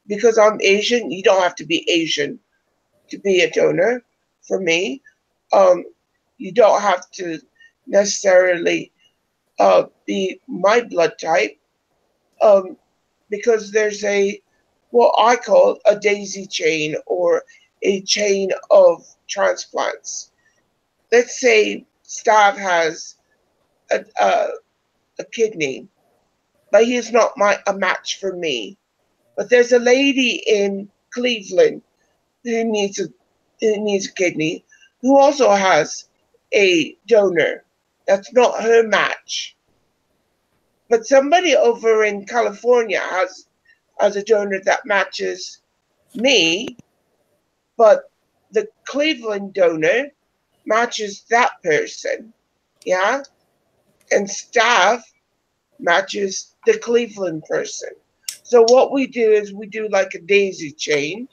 because I'm Asian, you don't have to be Asian to be a donor for me. You don't have to necessarily be my blood type, because there's what I call a daisy chain, or a chain of transplants. Let's say Stav has a kidney, but he's not a match for me. But there's a lady in Cleveland who needs a kidney, who also has a donor that's not her match. But somebody over in California has a donor that matches me, but the Cleveland donor matches that person, yeah? And Staff matches the Cleveland person. So what we do is we do like a daisy chain,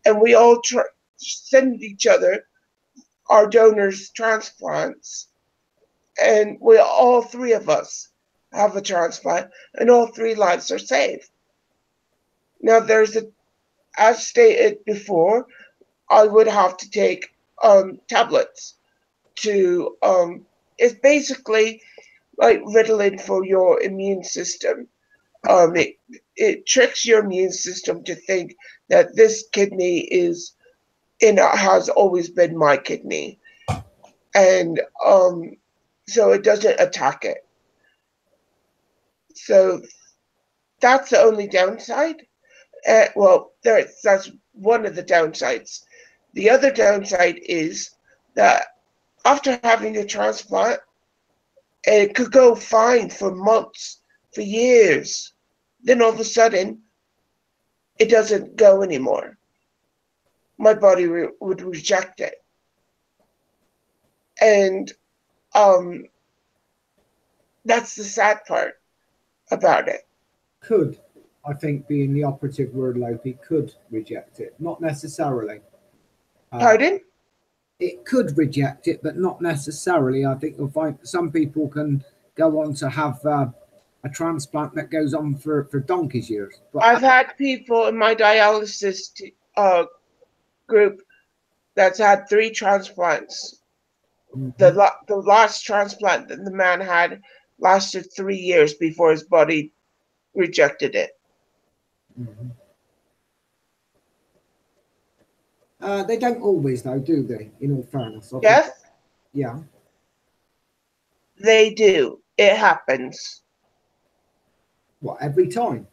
and we all send each other our donors' transplants, and all three of us have a transplant, and all three lives are saved. Now, as stated before, I would have to take tablets to, it's basically like Ritalin for your immune system. It tricks your immune system to think that this kidney has always been my kidney, and so it doesn't attack it. So that's the only downside. That's one of the downsides. The other downside is that after having a transplant, it could go fine for months, for years. Then all of a sudden, it doesn't go anymore. My body would reject it. And that's the sad part about it. Could, I think, being the operative word, Lopi, could reject it. Not necessarily. Pardon? It could reject it, but not necessarily. I think you'll find some people can go on to have a transplant that goes on for donkey's years. But I've had people in my dialysis group that's had 3 transplants. Mm-hmm. The last transplant that the man had lasted 3 years before his body rejected it. Mm-hmm. They don't always, though, do they? In all fairness. Yes? Yeah. They do. It happens. What, every time?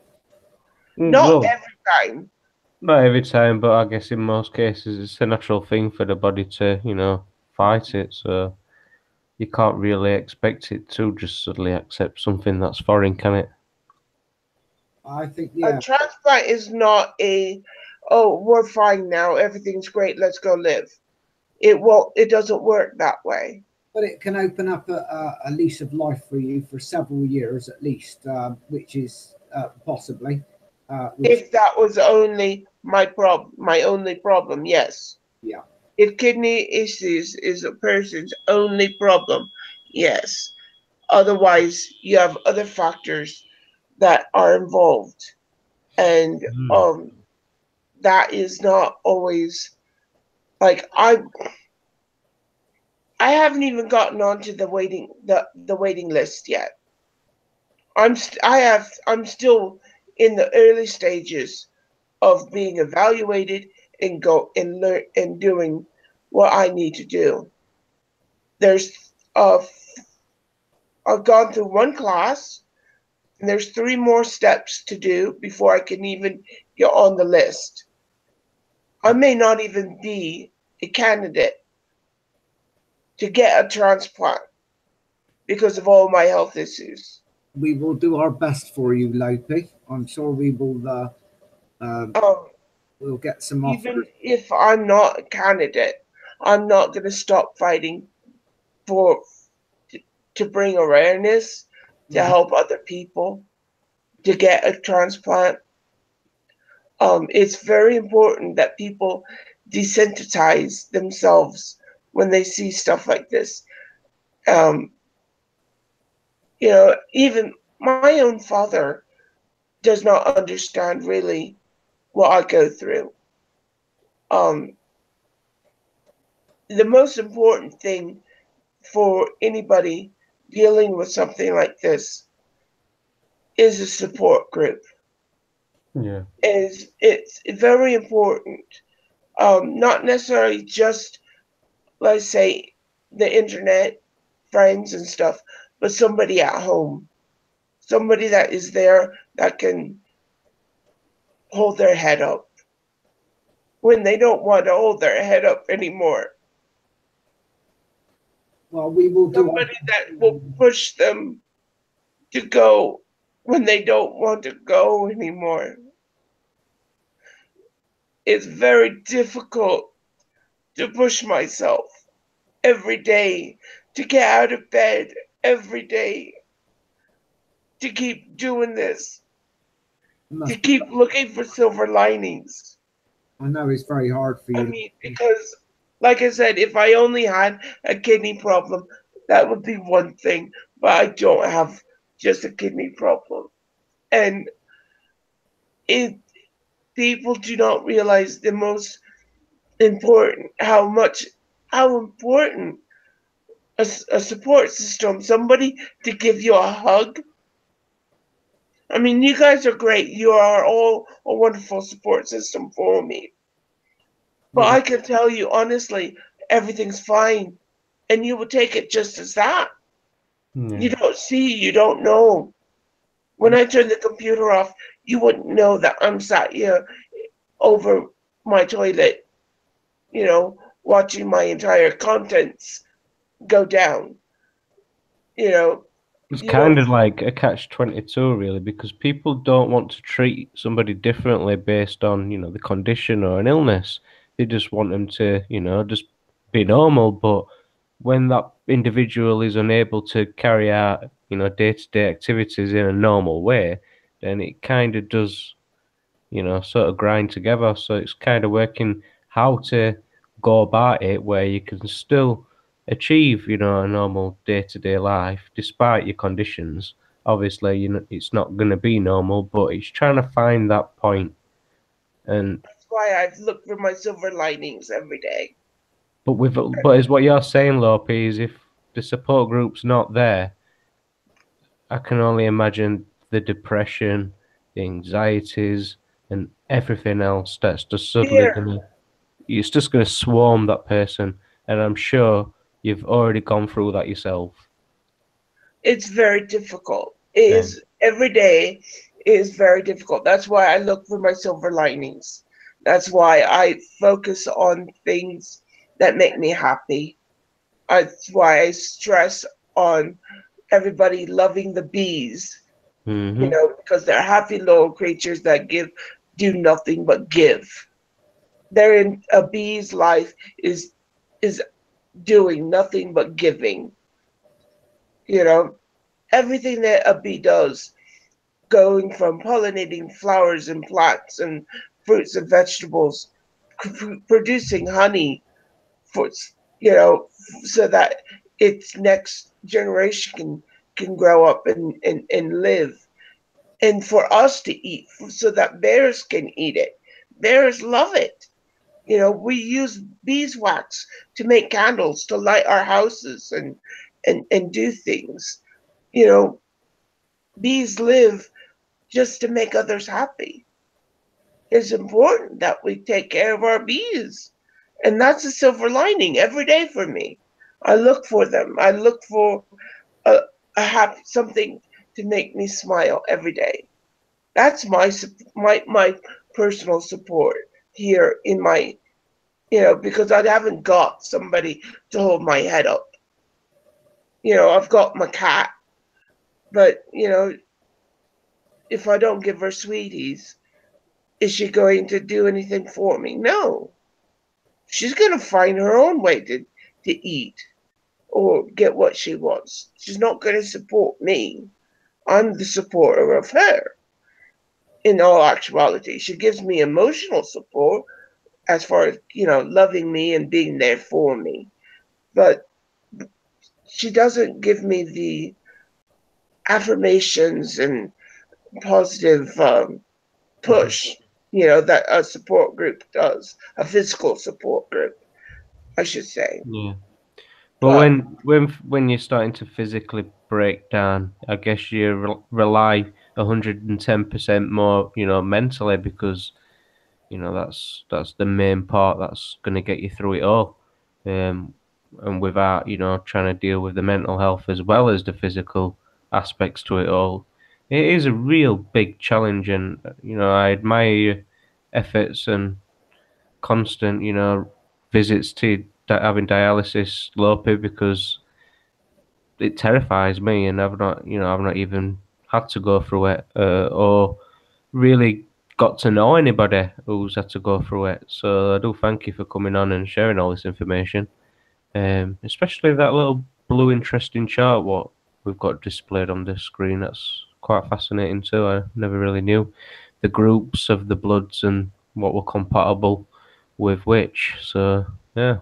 Not every time. Not every time, but I guess in most cases it's a natural thing for the body to, fight it. So you can't really expect it to just suddenly accept something that's foreign, can it? I think, yeah. A transplant is not we're fine now, everything's great, let's go live. It doesn't work that way. But it can open up a lease of life for you for several years at least, which is possibly. If that was only my only problem, yes. Yeah. If kidney issues is a person's only problem, yes. Otherwise, you have other factors that are involved, and that is not always like I haven't even gotten onto the waiting list yet. I'm still in the early stages of being evaluated and doing what I need to do. I've gone through 1 class, and there's 3 more steps to do before I can even get on the list. I may not even be a candidate to get a transplant because of all my health issues. We will do our best for you, Lopi. I'm sure we will. We'll get some offers. Even if I'm not a candidate, I'm not going to stop fighting to bring awareness, to help other people to get a transplant. It's very important that people desensitize themselves when they see stuff like this. Even my own father does not understand really what I go through. The most important thing for anybody dealing with something like this is a support group. Yeah. It's very important. Not necessarily just, let's say, the internet, friends and stuff, but somebody at home. Somebody that is there that can hold their head up when they don't want to hold their head up anymore. Well, we will do Somebody that will push them to go when they don't want to go anymore. It's very difficult to push myself every day, to get out of bed every day, to keep doing this, to keep looking for silver linings. I know it's very hard for you. I mean, because, like I said, if I only had a kidney problem, that would be one thing, but I don't have just a kidney problem. And people do not realize the most important, how important a support system, somebody to give you a hug. I mean, you guys are great. You are all a wonderful support system for me. But I can tell you honestly, everything's fine. And you will take it just as that. Yeah. You don't see, you don't know. When I turn the computer off, you wouldn't know that I'm sat here over my toilet, watching my entire contents go down. It's kind of like a catch-22, really, because people don't want to treat somebody differently based on, the condition or an illness. They just want them to, just be normal. But when that individual is unable to carry out, day-to-day activities in a normal way, then it kind of does, sort of grind together. So it's kind of working how to go about it where you can still achieve, a normal day-to-day life despite your conditions. Obviously, it's not going to be normal, but it's trying to find that point. And that's why I've looked for my silver linings every day. But as what you're saying, Lope, is if the support group's not there, I can only imagine the depression, the anxieties, and everything else that's just suddenly it's just gonna swarm that person, and I'm sure you've already gone through that yourself. It's very difficult. Every day is very difficult. That's why I look for my silver linings. That's why I focus on things that make me happy. That's why I stress on everybody loving the bees, because they're happy little creatures that do nothing but give. A bee's life is doing nothing but giving. Everything that a bee does, going from pollinating flowers and plants and fruits and vegetables, producing honey for, so that its next generation can grow up and live. And for us to eat, so that bears can eat it. Bears love it. We use beeswax to make candles, to light our houses and do things. Bees live just to make others happy. It's important that we take care of our bees. And that's a silver lining every day for me. I look for them. I look for a happy something to make me smile every day. That's my personal support here in my, because I haven't got somebody to hold my head up. I've got my cat, but if I don't give her sweeties, is she going to do anything for me? No. She's going to find her own way to eat or get what she wants. She's not going to support me. I'm the supporter of her. In all actuality, she gives me emotional support as far as, loving me and being there for me. But she doesn't give me affirmations and positive push, you know, that a support group does, a physical support group, I should say. Yeah. Well, when you're starting to physically break down, I guess you rely 110% more, you know, mentally, because you know that's the main part that's going to get you through it all, and without, you know, trying to deal with the mental health as well as the physical aspects to it all, it is a real big challenge. And you know, I admire your efforts and constant, you know, visits to having dialysis, Lope, because it terrifies me, and I've not even had to go through it, or really got to know anybody who's had to go through it. So I do thank you for coming on and sharing all this information, especially that little blue interesting chart what we've got displayed on this screen. That's quite fascinating too. I never really knew the groups of the bloods and what were compatible with which. So yeah.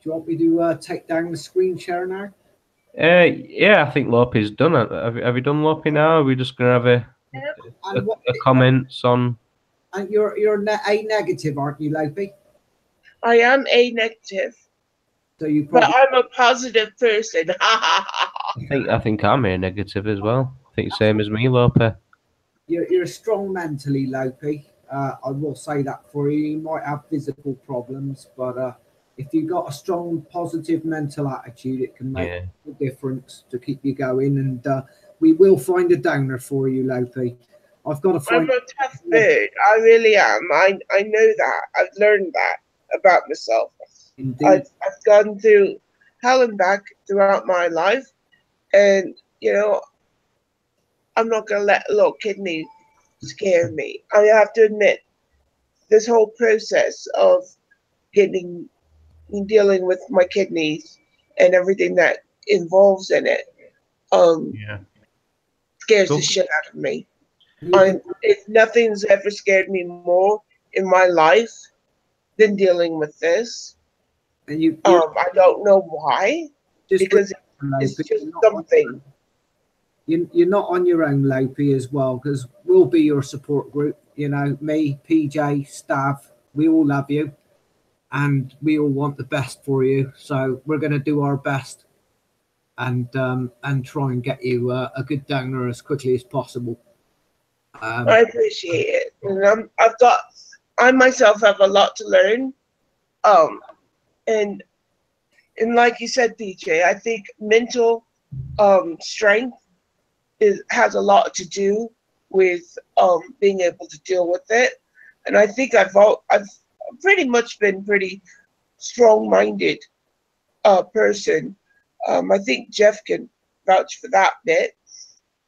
Do you want me to take down the screen share now? Yeah, I think Lope's done it. Have you done Lope now? Are we just gonna have a comments on? And you're A negative, aren't you, Lope? I am A negative, So you but probably. I'm a positive person. I think I'm A negative as well. I think same as me, Lope. You're strong mentally, Lope. I will say that for you. You might have physical problems, but if you've got a strong, positive mental attitude, it can make a difference to keep you going. And we will find a donor for you, Lope. I've got to find. I'm a tough bird. I really am. I know that. I've learned that about myself. Indeed. I've gone through hell and back throughout my life, and you know, I'm not gonna let a little kidney scare me. I have to admit, this whole process of dealing with my kidneys and everything that involves in it, scares the shit out of me. Nothing's ever scared me more in my life than dealing with this. And I don't know why, because it's just something. You're not on your own, Lope, as well, because we'll be your support group. You know, me, PJ, Stav, we all love you, and we all want the best for you. So we're going to do our best and try and get you a good donor as quickly as possible. I appreciate it, and I myself have a lot to learn, and like you said, PJ, I think mental strength has a lot to do with being able to deal with it, and I think I've pretty much been pretty strong-minded person. I think Jeff can vouch for that bit,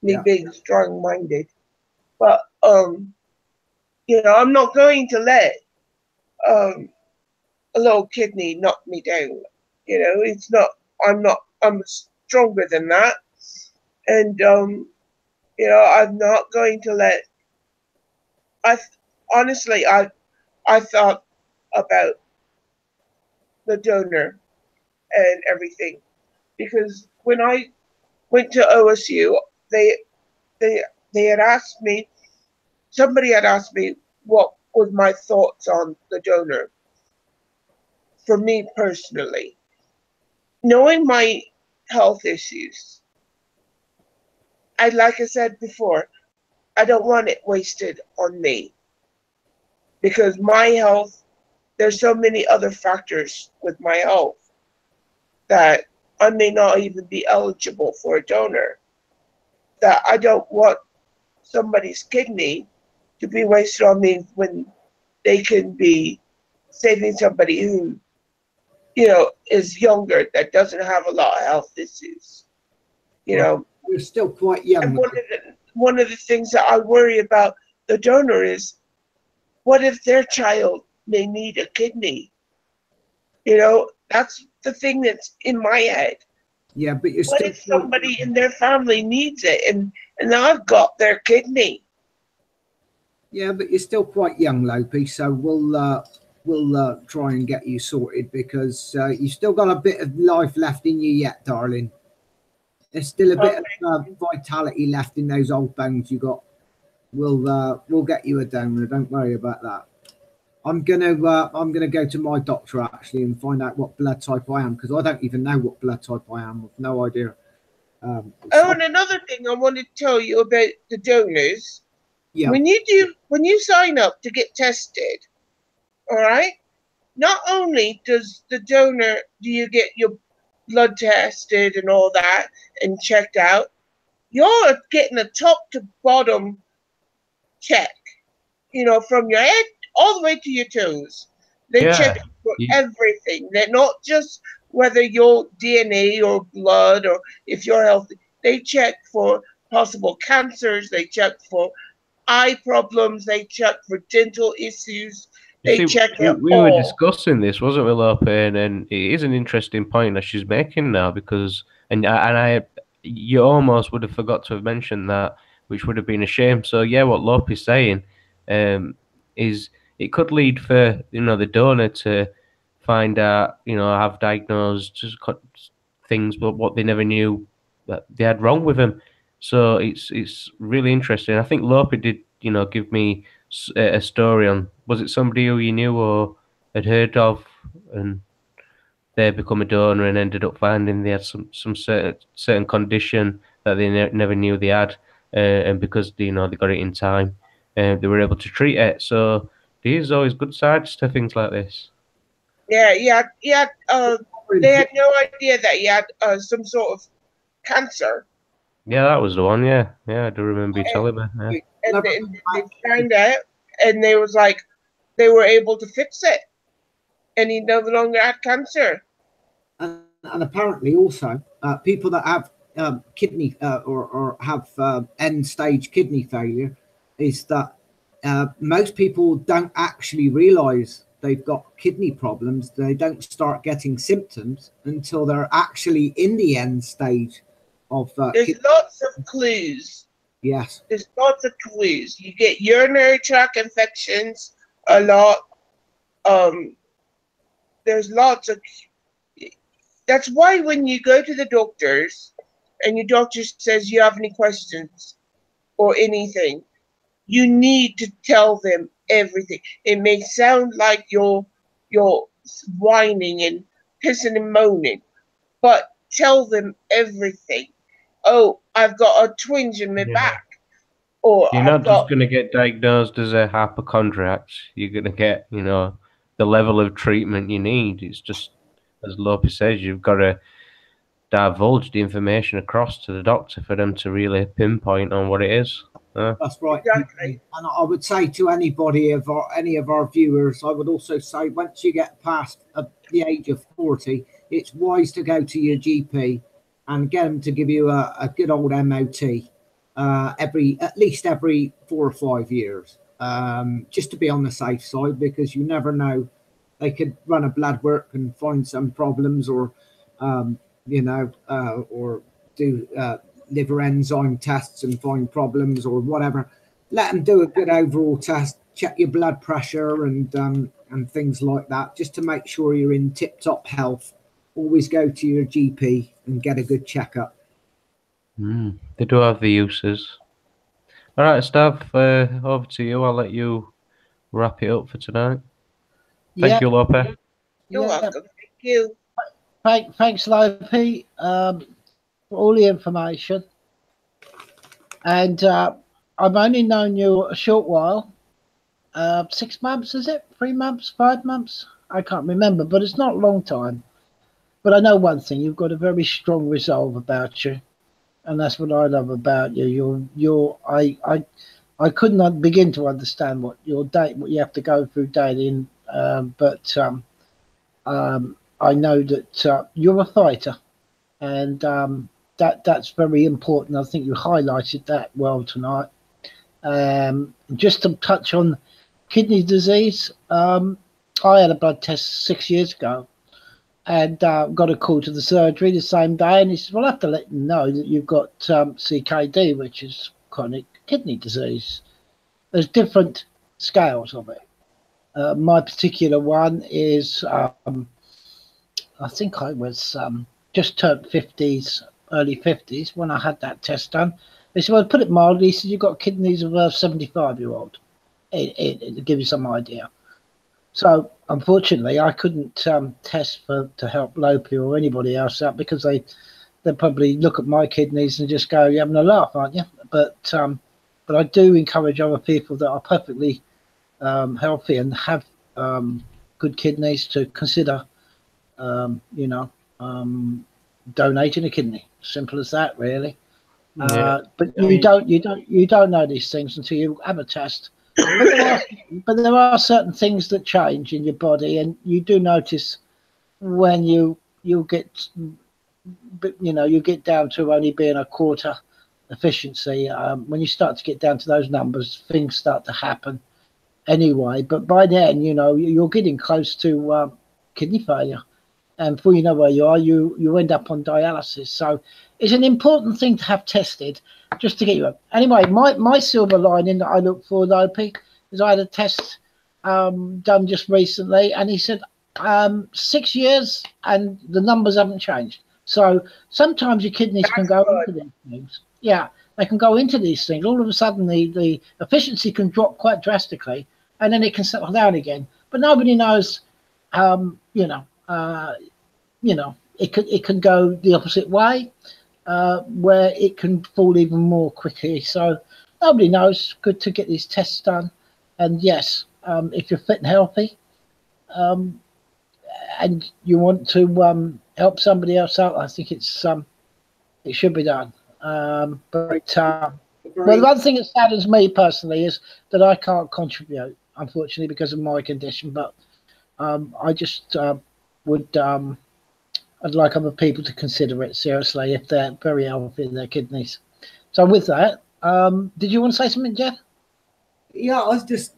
me being strong-minded. But you know, I'm not going to let a little kidney knock me down. You know, it's not. I'm stronger than that, and you know, I'm not going to let. Honestly, I thought about the donor and everything, because when I went to OSU, they had asked me. Somebody had asked me what was my thoughts on the donor. For me personally, knowing my health issues, like I said before, I don't want it wasted on me, because my health, there's so many other factors with my health that I may not even be eligible for a donor, that I don't want somebody's kidney to be wasted on me when they can be saving somebody who, you know, is younger, that doesn't have a lot of health issues. You know, you're still quite young. And one of the things that I worry about the donor is, what if their child may need a kidney? You know, that's the thing that's in my head. Yeah, but you're what still. What if somebody in their family needs it, and I've got their kidney? Yeah, but you're still quite young, Lope. So we'll try and get you sorted, because you still got a bit of life left in you yet, darling. there's still a bit of vitality left in those old bones you got. We'll get you a donor. Don't worry about that. I'm gonna go to my doctor actually and find out what blood type I am, because I don't even know what blood type I am. I've no idea. And another thing I wanted to tell you about the donors. Yeah. When you sign up to get tested, all right, not only do you get your blood tested and all that and checked out, you're getting a top to bottom check, from your head all the way to your toes. They check for everything. They're not just whether your DNA or blood or if you're healthy. They check for possible cancers. They check for eye problems. They check for dental issues. They check it we were discussing this, wasn't we, Lope? And it is an interesting point that she's making now, because you almost would have forgot to have mentioned that, which would have been a shame. So yeah, what Lope is saying is it could lead for the donor to find out, have diagnosed just things, but what they never knew that they had wrong with them. So it's really interesting. I think Lope did give me a story on, was it somebody who you knew or had heard of, and they become a donor and ended up finding they had some certain condition that they never knew they had, and because they got it in time, they were able to treat it. So there's always good sides to things like this. Yeah. They had no idea that he had some sort of cancer. Yeah, that was the one. Yeah, I do remember you telling me. Yeah. And they found out, and they were able to fix it, and he no longer had cancer. And apparently, also, people that have kidney or have end-stage kidney failure, is that most people don't actually realise they've got kidney problems. They don't start getting symptoms until they're actually in the end stage of. There's lots of clues. Yes. There's lots of clues. You get urinary tract infections a lot. There's lots of. That's why when you go to the doctors and your doctor says you have any questions or anything, you need to tell them everything. It may sound like you're whining and pissing and moaning, but tell them everything. Oh, I've got a twinge in my back. Or you're not just going to get diagnosed as a hypochondriac. You're going to get, the level of treatment you need. It's just, as Lope says, you've got to divulge the information across to the doctor for them to really pinpoint on what it is. That's right. Exactly. And I would say to any of our viewers, I would also say, once you get past the age of 40, it's wise to go to your GP and get them to give you a good old MOT at least every 4 or 5 years, just to be on the safe side, because you never know. They could run a blood work and find some problems, or or do liver enzyme tests and find problems or whatever. Let them do a good overall test, check your blood pressure and things like that, just to make sure you're in tip-top health. Always go to your GP and get a good checkup. They do have the uses. All right, Stav, over to you. I'll let you wrap it up for tonight. Thank you, Lope. You're welcome. Thank you. Thanks, Lope, for all the information. And I've only known you a short while. 6 months, is it? 3 months? 5 months? I can't remember, but it's not a long time. But I know one thing: you've got a very strong resolve about you, and that's what I love about you. I could not begin to understand what you have to go through daily, but I know that you're a fighter, and that's very important. I think you highlighted that well tonight. Just to touch on kidney disease, I had a blood test 6 years ago, and got a call to the surgery the same day, and he said, "Well, I have to let you know that you've got CKD, which is chronic kidney disease." There's different scales of it. My particular one is, I think I was just turned 50s early 50s when I had that test done. They said, well, put it mildly, he said, you've got kidneys of a 75-year-old. To give you some idea. So unfortunately, I couldn't test to help Lopi or anybody else out because they probably look at my kidneys and just go, "You're having a laugh, aren't you?" But I do encourage other people that are perfectly healthy and have good kidneys to consider, donating a kidney. Simple as that, really. But you don't know these things until you have a test. But there are certain things that change in your body, and you do notice when you get, you get down to only being a quarter efficiency. When you start to get down to those numbers, things start to happen anyway. But by then, you're getting close to kidney failure, and before you know where you are, you end up on dialysis. So it's an important thing to have tested just to get you up. Anyway, my silver lining that I look for, Lopi, is I had a test done just recently, and he said 6 years and the numbers haven't changed. So sometimes your kidneys can go into these things. Yeah, they can go into these things. All of a sudden, the efficiency can drop quite drastically, and then it can settle down again. But nobody knows, it can go the opposite way, where it can fall even more quickly. So nobody knows. Good to get these tests done. And yes, if you're fit and healthy, and you want to help somebody else out, I think it should be done. Well, the one thing that saddens me personally is that I can't contribute, unfortunately, because of my condition. But I just I'd like other people to consider it seriously if they're very healthy in their kidneys. So with that, did you want to say something, Jeff? Yeah, I was just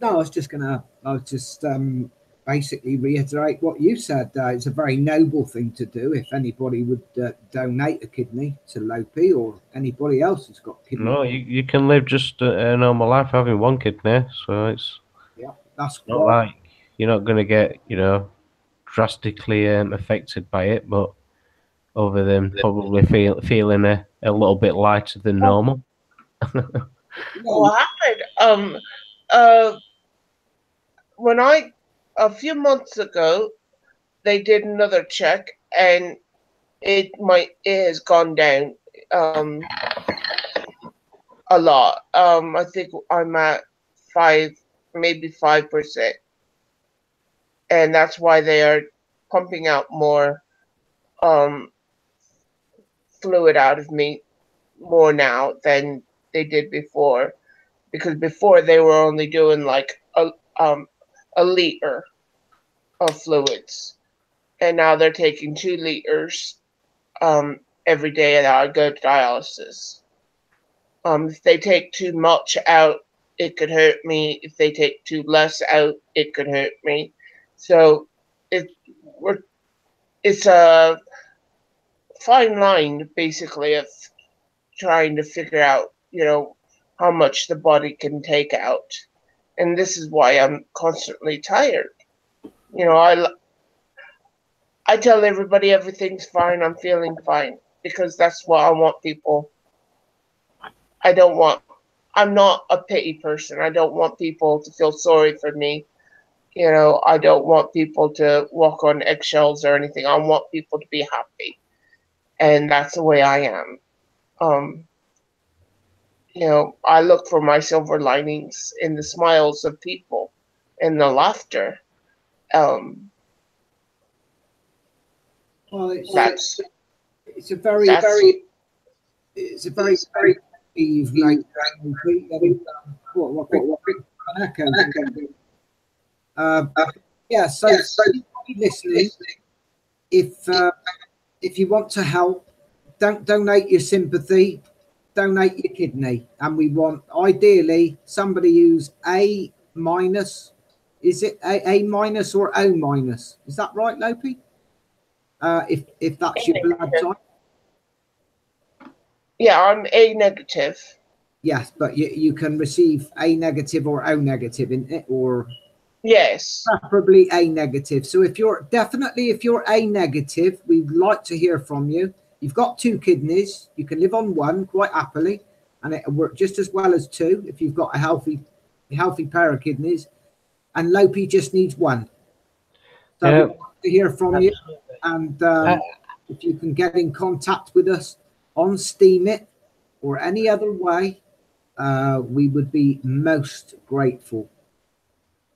basically reiterate what you said. It's a very noble thing to do. If anybody would donate a kidney to Lopi or anybody else who's got kidney. No, you can live just a normal life having one kidney. So that's not like you're not going to get drastically affected by it, but other than probably feeling a little bit lighter than normal. What happened? When a few months ago, they did another check, and it has gone down a lot. I think I'm at 5%, and that's why they are pumping out more fluid out of me more now than they did before, because before they were only doing like a liter of fluids, and now they're taking 2 liters every day that I go to dialysis. If they take too much out, it could hurt me. If they take too less out, it could hurt me. So it's a fine line, basically, of trying to figure out, how much the body can take out. And this is why I'm constantly tired. I tell everybody everything's fine, I'm feeling fine, because that's what I want people. I'm not a pity person. I don't want people to feel sorry for me. I don't want people to walk on eggshells or anything. I want people to be happy. And that's the way I am. I look for my silver linings in the smiles of people and the laughter. Well, it's a very evening. So listening, if you want to help, don't donate your sympathy, donate your kidney, and we want ideally somebody who's A minus. Is it A minus or O minus? Is that right, Lopi? If that's your blood type. Yeah, I'm A negative. Yes, but you can receive A negative or O negative in it, or yes, preferably A negative. So if you're A negative, we'd like to hear from you. you've got 2 kidneys, you can live on 1 quite happily, and it'll work just as well as 2 if you've got a healthy pair of kidneys. And Lopi just needs 1. So Yeah. we'd like to hear from you, Absolutely. and if you can get in contact with us on Steam It or any other way, we would be most grateful.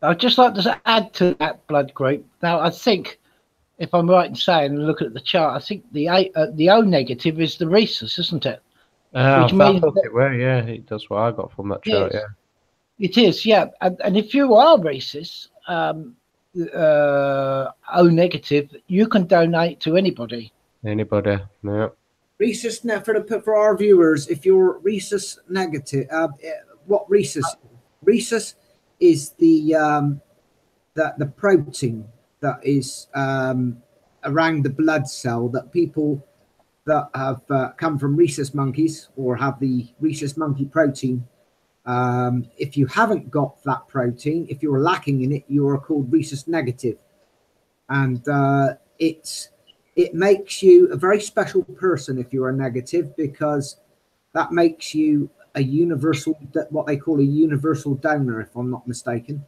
I'd just like to add to that blood group. Now, I think, if I'm right in saying, and look at the chart, I think the O negative is the rhesus, isn't it? I Which means thought that- it were, yeah. That's what I got from that chart, Yes. yeah. It is, yeah. And if you are rhesus, O negative, you can donate to anybody. Anybody? No. Rhesus, for our viewers, if you're rhesus negative, what rhesus? Rhesus is the protein that is around the blood cell that people that have come from rhesus monkeys or have the rhesus monkey protein. If you haven't got that protein, if you're lacking in it, you are called rhesus negative, and it makes you a very special person if you're a negative, because that makes you a universal, what they call a universal donor, if I'm not mistaken.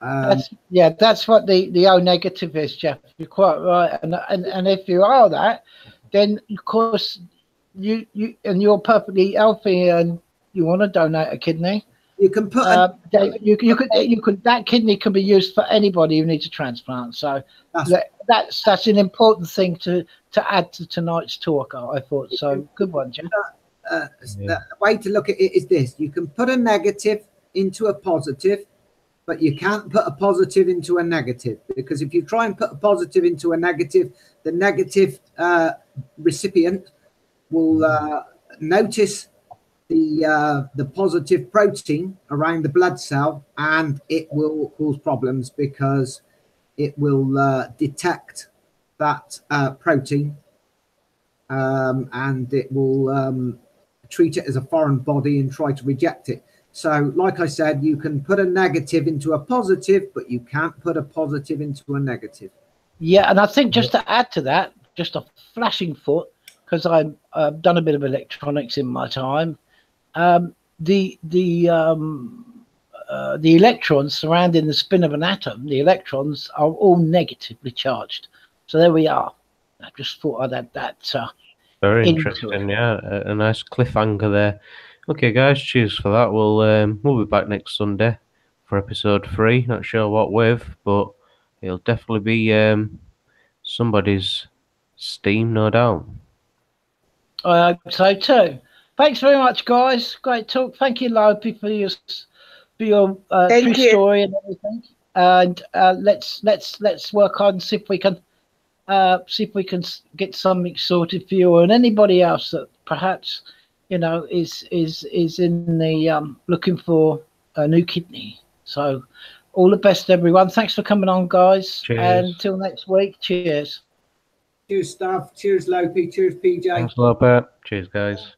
That's what the O negative is, Jeff. You're quite right. And if you are that, then of course you're perfectly healthy and you want to donate a kidney. You can put you could that kidney can be used for anybody who needs a transplant. So that's an important thing to add to tonight's talk. I thought so. Good one, Jeff. The way to look at it is this: you can put a negative into a positive, but you can't put a positive into a negative, because if you try and put a positive into a negative, the negative recipient will notice the positive protein around the blood cell, and it will cause problems because it will detect that protein, and it will treat it as a foreign body and try to reject it. So, like I said, you can put a negative into a positive, but you can't put a positive into a negative. Yeah, and I think just to add to that, just a flashing thought, because I've done a bit of electronics in my time. The electrons surrounding the spin of an atom, the electrons are all negatively charged. So there we are. I just thought I'd add that. Very interesting, yeah. A nice cliffhanger there. Okay, guys, cheers for that. We'll be back next Sunday for episode 3. Not sure what with, but it'll definitely be somebody's Steam, no doubt. I hope so too. Thanks very much, guys. Great talk. Thank you, Lopi, for your true story and everything. And let's work on see if we can get something sorted for you and anybody else that perhaps is in the looking for a new kidney. So all the best, everyone. Thanks for coming on, guys. Cheers. And until next week, cheers. Cheers, Stav. Cheers, Lopi. Cheers, PJ. Thanks a lot, Bert. Cheers, guys.